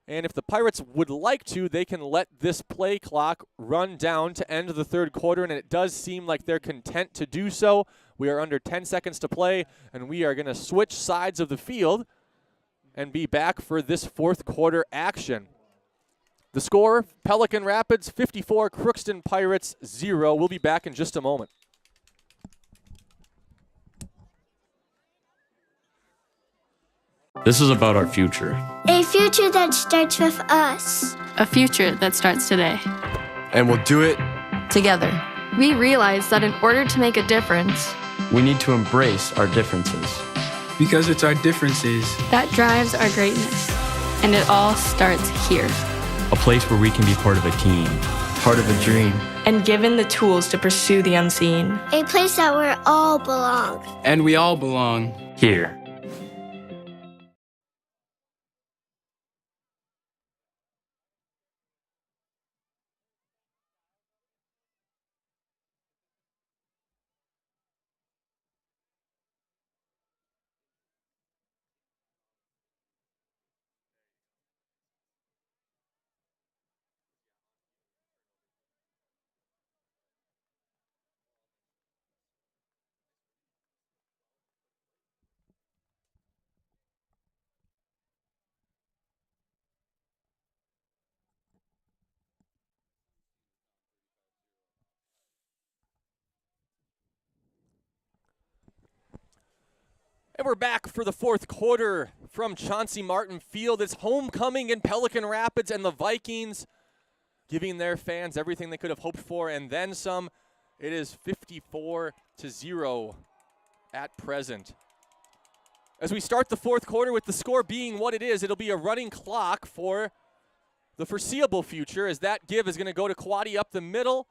And if the Pirates would like to, they can let this play clock run down to end the 3rd quarter, and it does seem like they're content to do so. We are under 10 seconds to play, and we are going to switch sides of the field and be back for this 4th quarter action. The score, Pelican Rapids 54, Crookston Pirates 0. We'll be back in just a moment. This is about our future. A future that starts with us. A future that starts today. And we'll do it. Together, we realize that in order to make a difference, We need to embrace our differences. Because it's our differences that drives our greatness. And it all starts here. A place where we can be part of a team. Part of a dream. And given the tools to pursue the unseen. A place that we all belong. and we all belong. Here. And we're back for the 4th quarter from Chauncey Martin Field. It's homecoming in Pelican Rapids, and the Vikings giving their fans everything they could have hoped for and then some. It is 54-0 at present. As we start the 4th quarter with the score being what it is, it'll be a running clock for the foreseeable future, as that give is going to go to Kawadi up the middle.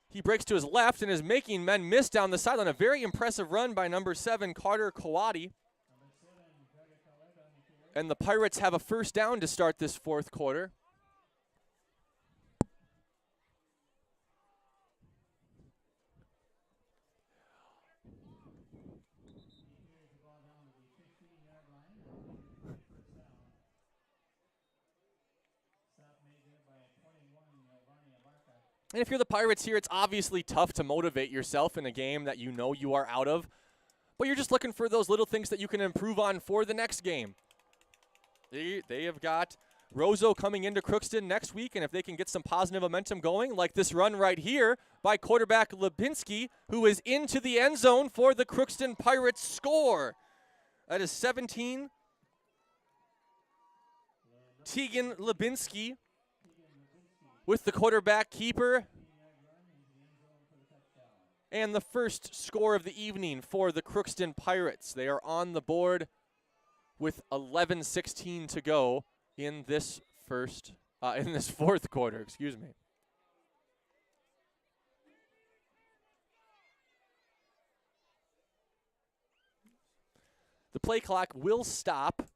He breaks to his left and is making men miss down the sideline. A very impressive run by number 7, Carter Kawadi. And the Pirates have a 1st down to start this 4th quarter. And if you're the Pirates here, it's obviously tough to motivate yourself in a game that you know you are out of. But you're just looking for those little things that you can improve on for the next game. They have got Rozo coming into Crookston next week, and if they can get some positive momentum going, like this run right here by quarterback Lipinski, who is into the end zone for the Crookston Pirates score. That is 17. Tegan Lipinski with the quarterback keeper. And the first score of the evening for the Crookston Pirates. They are on the board with 11:16 to go in this 4th quarter, excuse me. The play clock will stop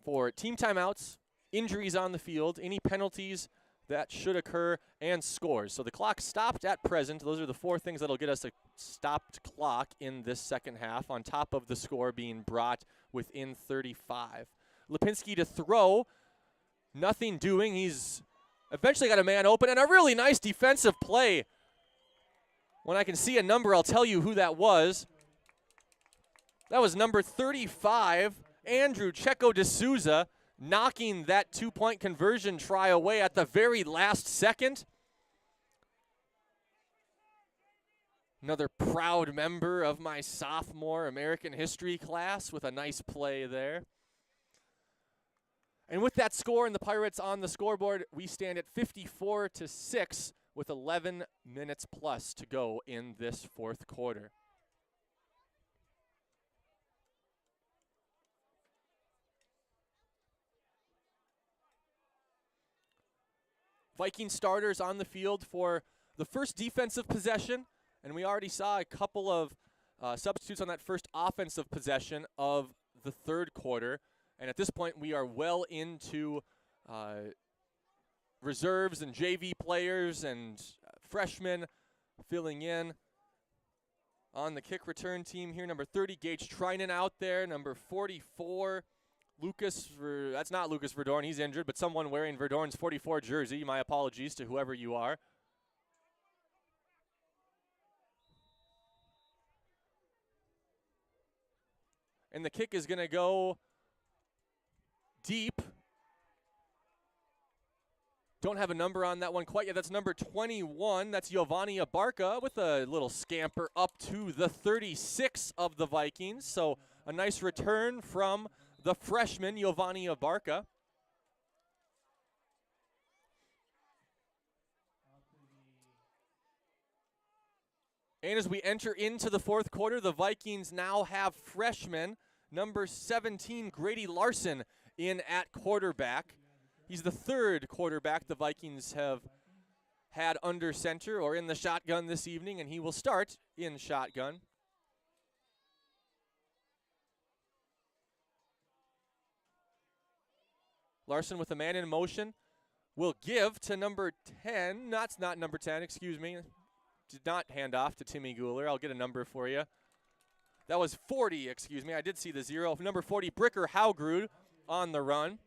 for team timeouts, injuries on the field, any penalties that should occur, and scores. So the clock stopped at present. Those are the 4 things that'll get us a stopped clock in this second half, on top of the score being brought within 35. Lipinski to throw. Nothing doing. He's eventually got a man open, and a really nice defensive play. When I can see a number, I'll tell you who that was. That was number 35, Andrew Checo D'Souza, knocking that 2-point conversion try away at the very last second. Another proud member of my sophomore American history class with a nice play there. And with that score and the Pirates on the scoreboard, we stand at 54-6 with 11 minutes plus to go in this fourth quarter. Viking starters on the field for the first defensive possession, and we already saw a couple of substitutes on that first offensive possession of the third quarter. And at this point, we are well into reserves and JV players and freshmen filling in on the kick return team here. Number 30, Gage Trinan out there. Number 44, that's not Lucas Verdorn, he's injured, but someone wearing Verdorn's 44 jersey. My apologies to whoever you are. And the kick is going to go deep. Don't have a number on that one quite yet. That's number 21. That's Giovanni Abarca with a little scamper up to the 36 of the Vikings. So a nice return from the freshman, Giovanni Abarca. And as we enter into the fourth quarter, the Vikings now have freshman number 17, Grady Larson, in at quarterback. He's the third quarterback the Vikings have had under center or in the shotgun this evening, and he will start in shotgun. Larson with a man in motion will give to number 10. That's not number 10, excuse me. Did not hand off to Timmy Guler. I'll get a number for you. That was 40, excuse me. I did see the 0. Number 40, Bricker Haugrud on the run.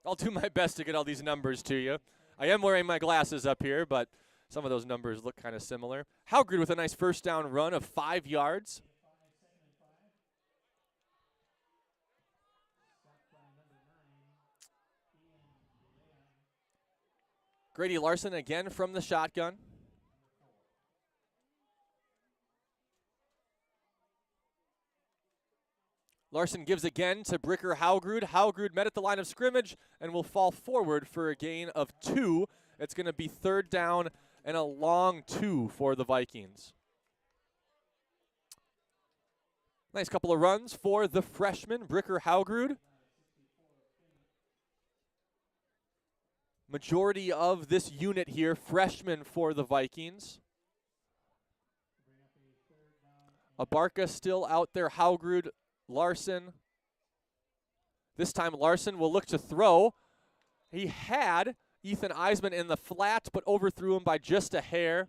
I'll do my best to get all these numbers to you. I am wearing my glasses up here, but some of those numbers look kind of similar. Haugrud with a nice first down run of 5 yards. Grady Larson again from the shotgun. Larson gives again to Bricker Haugrud. Haugrud met at the line of scrimmage and will fall forward for a gain of 2. It's going to be third down and a long 2 for the Vikings. Nice couple of runs for the freshman, Bricker Haugrud. Majority of this unit here, freshmen for the Vikings. Abarca still out there, Haugrud, Larson. This time Larson will look to throw. He had Ethan Eisman in the flat, but overthrew him by just a hair.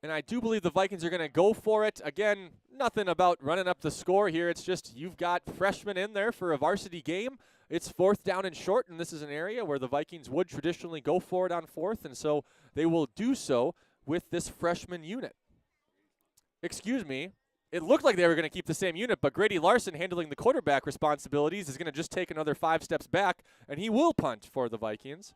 And I do believe the Vikings are going to go for it. Again, nothing about running up the score here. It's just you've got freshmen in there for a varsity game. It's fourth down and short, and this is an area where the Vikings would traditionally go for it on fourth, and so they will do so with this freshman unit. Excuse me. It looked like they were going to keep the same unit, but Grady Larson, handling the quarterback responsibilities, is going to just take another 5 steps back, and he will punt for the Vikings.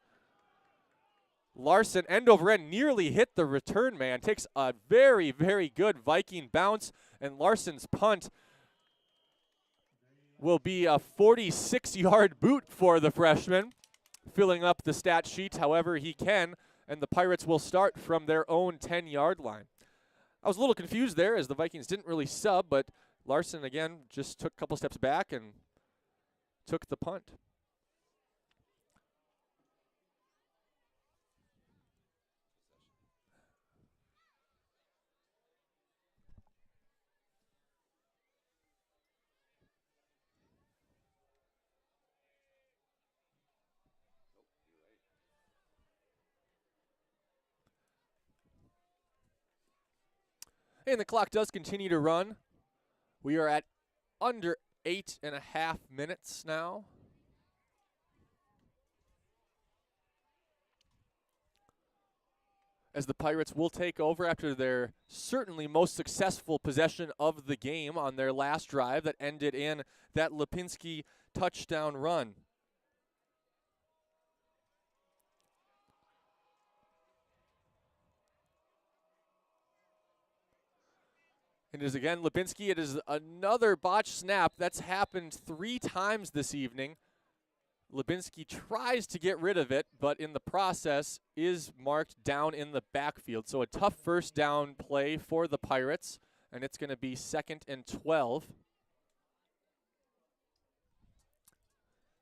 Larson, end over end, nearly hit the return man. Takes a very, very good Viking bounce, and Larson's punt will be a 46-yard boot for the freshman, filling up the stat sheet however he can, and the Pirates will start from their own 10-yard line. I was a little confused there as the Vikings didn't really sub, but Larson, again, just took a couple steps back and took the punt. And the clock does continue to run. We are at under 8.5 minutes now. As the Pirates will take over after their certainly most successful possession of the game on their last drive that ended in that Lipinski touchdown run. It is again Lipinski. It is another botched snap. That's happened 3 times this evening. Lipinski tries to get rid of it, but in the process is marked down in the backfield. So a tough first down play for the Pirates, and it's going to be 2nd and 12.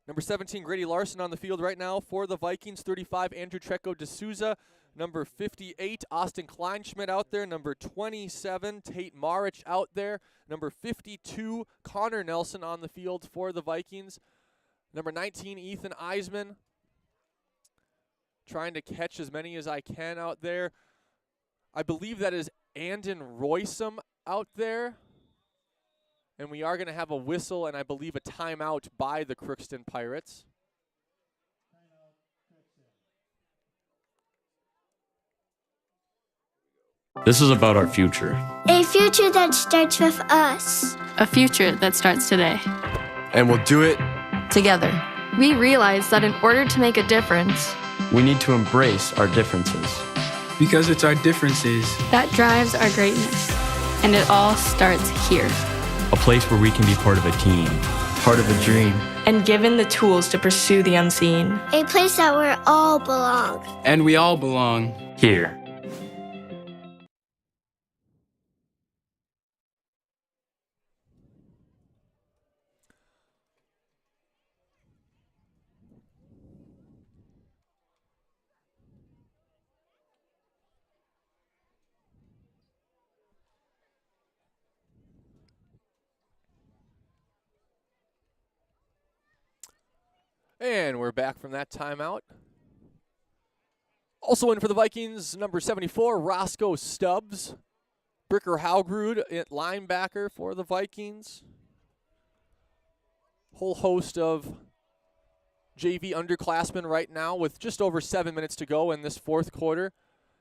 Number 17, Grady Larson on the field right now for the Vikings. 35, Andrew Treco D'Souza. Number 58, Austin Kleinschmidt out there. Number 27, Tate Marich out there. Number 52, Connor Nelson on the field for the Vikings. Number 19, Ethan Eisman. Trying to catch as many as I can out there. I believe that is Andon Roysum out there. And we are going to have a whistle and I believe a timeout by the Crookston Pirates. This is about our future. A future that starts with us. A future that starts today. And we'll do it. Together, we realize that in order to make a difference, We need to embrace our differences. Because it's our differences. that drives our greatness. And it all starts here. A place where we can be part of a team. Part of a dream. And given the tools to pursue the unseen. A place that we all belong. And we all belong. Here. And we're back from that timeout. Also in for the Vikings, number 74, Roscoe Stubbs. Bricker Haugrud at linebacker for the Vikings. Whole host of JV underclassmen right now with just over 7 minutes to go in this fourth quarter.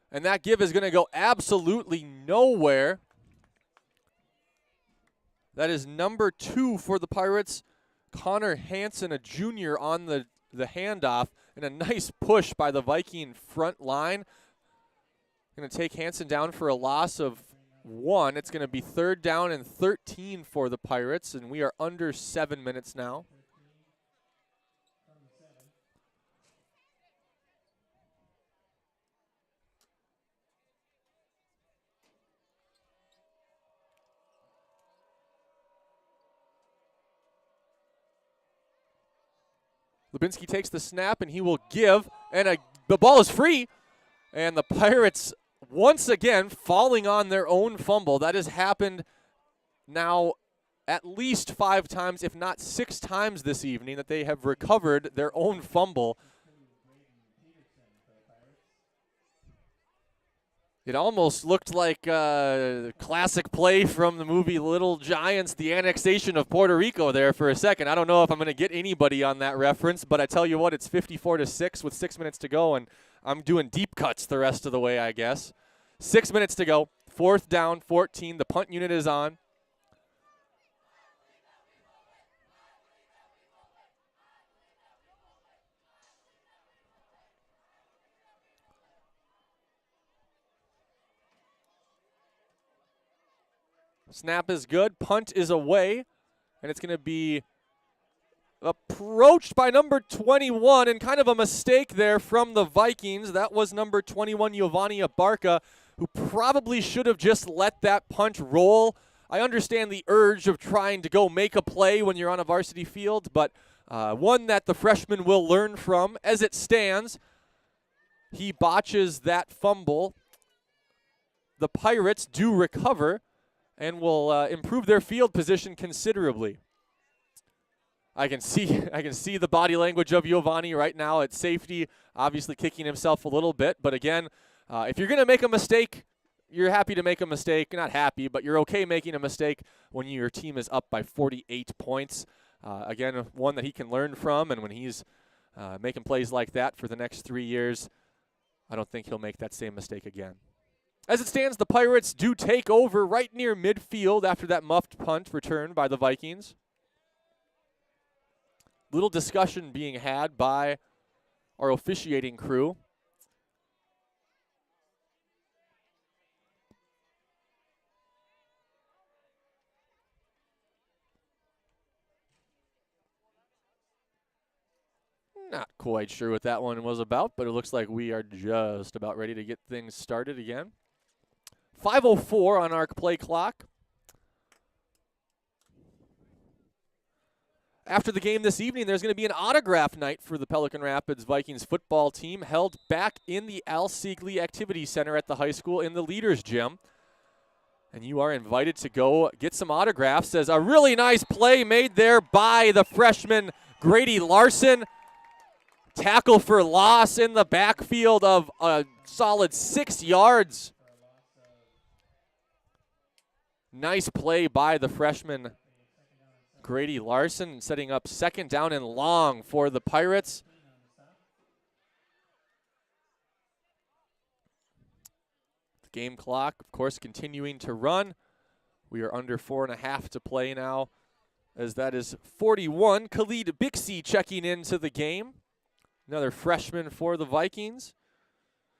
And that give is going to go absolutely nowhere. That is number 2 for the Pirates. Connor Hansen, a junior, on the handoff, and a nice push by the Viking front line. Going to take Hansen down for a loss of 1. It's going to be 3rd down and 13 for the Pirates, and we are under 7 minutes now. Lipinski takes the snap, and he will give, and the ball is free. And the Pirates, once again, falling on their own fumble. That has happened now at least 5 times, if not 6 times this evening, that they have recovered their own fumble. It almost looked like a classic play from the movie Little Giants, the annexation of Puerto Rico there for a second. I don't know if I'm going to get anybody on that reference, but I tell you what, it's 54-6 with 6 minutes to go, and I'm doing deep cuts the rest of the way, I guess. 6 minutes to go, 4th down, 14. The punt unit is on. Snap is good. Punt is away. And it's going to be approached by number 21, and kind of a mistake there from the Vikings. That was number 21, Giovanni Abarca, who probably should have just let that punt roll. I understand the urge of trying to go make a play when you're on a varsity field, but one that the freshman will learn from. As it stands, he botches that fumble. The Pirates do recover and will improve their field position considerably. I can see the body language of Giovanni right now at safety, obviously kicking himself a little bit. But again, if you're going to make a mistake, you're happy to make a mistake. Not happy, but you're okay making a mistake when your team is up by 48 points. Again, one that he can learn from, and when he's making plays like that for the next 3 years, I don't think he'll make that same mistake again. As it stands, the Pirates do take over right near midfield after that muffed punt return by the Vikings. Little discussion being had by our officiating crew. Not quite sure what that one was about, but it looks like we are just about ready to get things started again. 5:04 on our play clock. After the game this evening, there's going to be an autograph night for the Pelican Rapids Vikings football team held back in the Al Siegley Activity Center at the high school in the Leaders Gym. And you are invited to go get some autographs as a really nice play made there by the freshman Grady Larson. Tackle for loss in the backfield of a solid 6 yards. Nice play by the freshman Grady Larson, setting up 2nd down and long for the Pirates. The game clock, of course, continuing to run. We are under 4.5 to play now, as that is 41. Khalid Bixie checking into the game. Another freshman for the Vikings.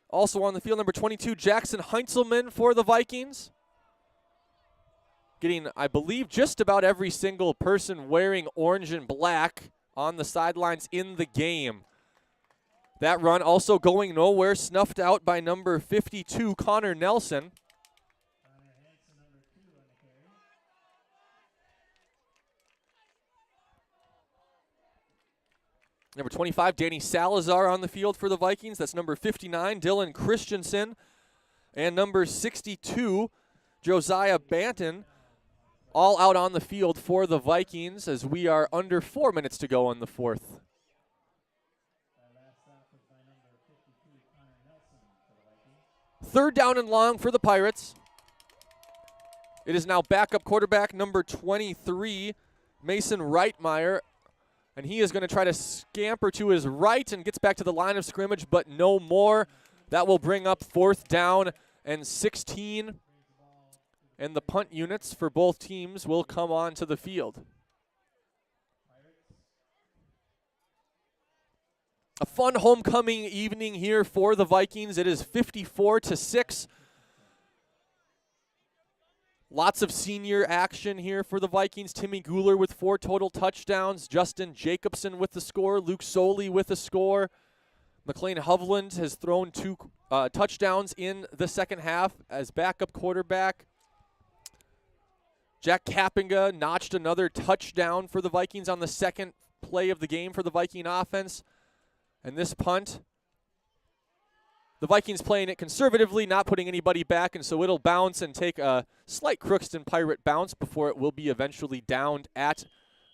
Also on the field, number 22, Jackson Heinzelman for the Vikings. Getting, I believe, just about every single person wearing orange and black on the sidelines in the game. That run also going nowhere, snuffed out by number 52, Connor Nelson. Number 25, Danny Salazar on the field for the Vikings. That's number 59, Dylan Christensen. And number 62, Josiah Banton, all out on the field for the Vikings as we are under 4 minutes to go in the fourth. Third down and long for the Pirates. It is now backup quarterback number 23, Mason Reitmeyer. And he is going to try to scamper to his right and gets back to the line of scrimmage, but no more. That will bring up 4th down and 16. And the punt units for both teams will come on to the field. A fun homecoming evening here for the Vikings. It is 54-6. Lots of senior action here for the Vikings. Timmy Guler with 4 total touchdowns. Justin Jacobson with the score. Luke Soley with the score. McLean Hovland has thrown 2 touchdowns in the second half as backup quarterback. Jack Kappinga notched another touchdown for the Vikings on the second play of the game for the Viking offense. And this punt, the Vikings playing it conservatively, not putting anybody back, and so it'll bounce and take a slight Crookston Pirate bounce before it will be eventually downed at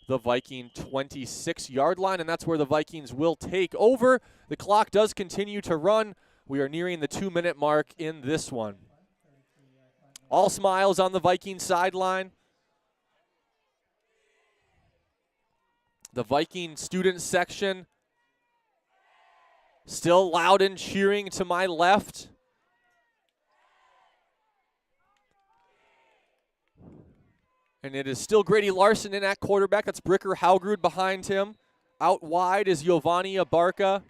the Viking 26-yard line, and that's where the Vikings will take over. The clock does continue to run. We are nearing the 2-minute mark in this one. All smiles on the Viking sideline. The Viking student section still loud and cheering to my left. And it is still Grady Larson in at quarterback. That's Bricker Haugrud behind him. Out wide is Giovanni Abarca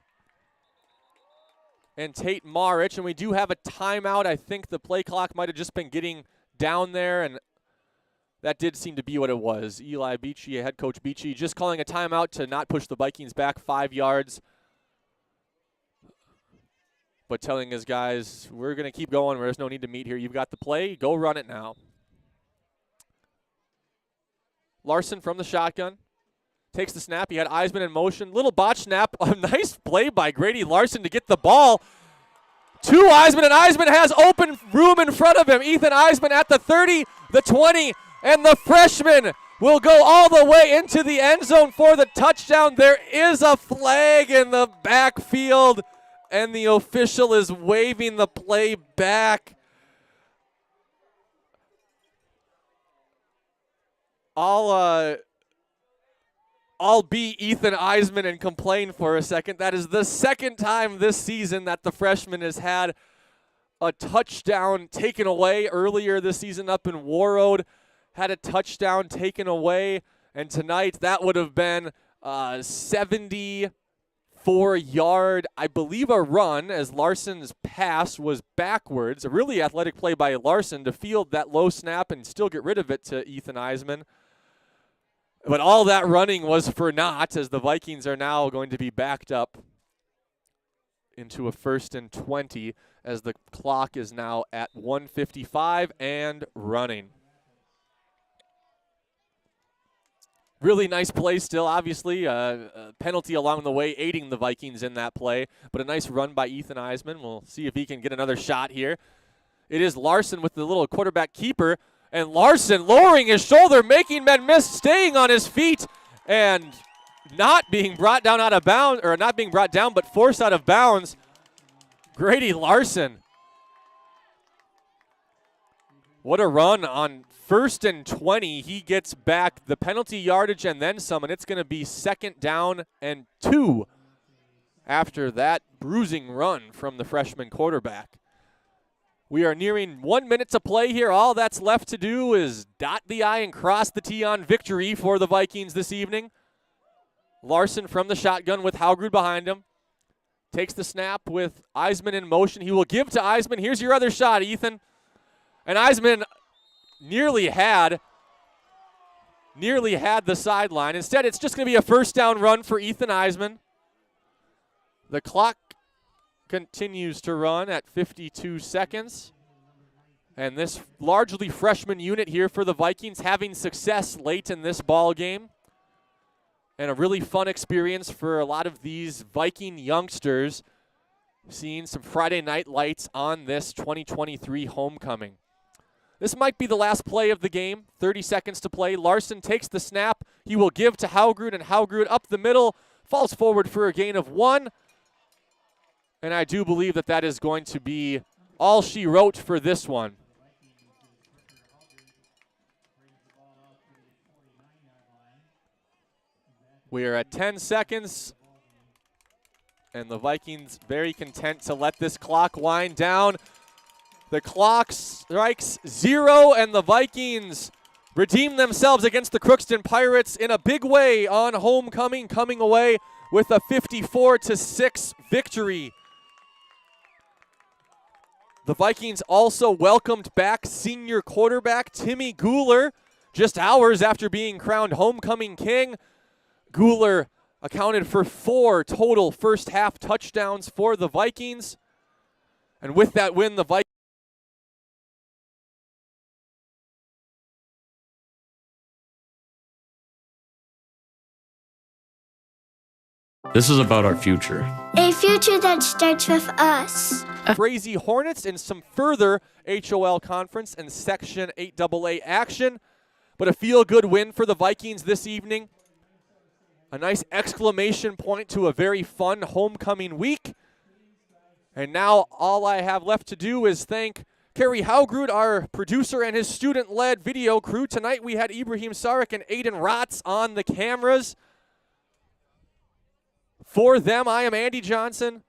and Tate Marich. And we do have a timeout. I think the play clock might have just been getting down there, and that did seem to be what it was. Eli Beachy, head coach Beachy, just calling a timeout to not push the Vikings back 5 yards, but telling his guys, we're going to keep going. There's no need to meet here. You've got the play. Go run it now. Larson from the shotgun. Takes the snap. He had Eisman in motion. Little botch snap. A nice play by Grady Larson to get the ball to Eisman, and Eisman has open room in front of him. Ethan Eisman at the 30, the 20, and the freshman will go all the way into the end zone for the touchdown. There is a flag in the backfield, and the official is waving the play back. I'll be Ethan Eisman and complain for a second. That is the second time this season that the freshman has had a touchdown taken away. Earlier this season up in Warroad, had a touchdown taken away. And tonight that would have been 74-yard, I believe, a run, as Larson's pass was backwards. A really athletic play by Larson to field that low snap and still get rid of it to Ethan Eisman. But all that running was for naught, as the Vikings are now going to be backed up into a 1st and 20, as the clock is now at 1:55 and running. Really nice play still, obviously. A penalty along the way aiding the Vikings in that play, but a nice run by Ethan Eisman. We'll see if he can get another shot here. It is Larson with the little quarterback keeper, and Larson lowering his shoulder, making men miss, staying on his feet, and not being brought down out of bounds, or not being brought down, but forced out of bounds. Grady Larson. What a run on 1st and 20. He gets back the penalty yardage and then some, and it's going to be 2nd down and 2 after that bruising run from the freshman quarterback. We are nearing 1 minute to play here. All that's left to do is dot the I and cross the T on victory for the Vikings this evening. Larson from the shotgun with Haugrud behind him. Takes the snap with Eisman in motion. He will give to Eisman. Here's your other shot, Ethan. And Eisman nearly had the sideline. Instead, it's just going to be a 1st down run for Ethan Eisman. The clock continues to run at 52 seconds. And this largely freshman unit here for the Vikings having success late in this ball game. And a really fun experience for a lot of these Viking youngsters, seeing some Friday night lights on this 2023 homecoming. This might be the last play of the game. 30 seconds to play. Larson takes the snap. He will give to Haugrud, and Haugrud up the middle, falls forward for a gain of 1. And I do believe that that is going to be all she wrote for this one. We are at 10 seconds, and the Vikings very content to let this clock wind down. The clock strikes 0, and the Vikings redeem themselves against the Crookston Pirates in a big way on homecoming, coming away with a 54-6 victory. The Vikings also welcomed back senior quarterback Timmy Guler just hours after being crowned homecoming king. Guler accounted for 4 total first half touchdowns for the Vikings. And with that win, the Vikings This is about our future. A future that starts with us. Crazy Hornets in some further HOL conference and Section 8AA action. But a feel-good win for the Vikings this evening. A nice exclamation point to a very fun homecoming week. And now all I have left to do is thank Kerry Haugrud, our producer, and his student-led video crew. Tonight we had Ibrahim Sarek and Aiden Rotz on the cameras. For them, I am Andy Johnson.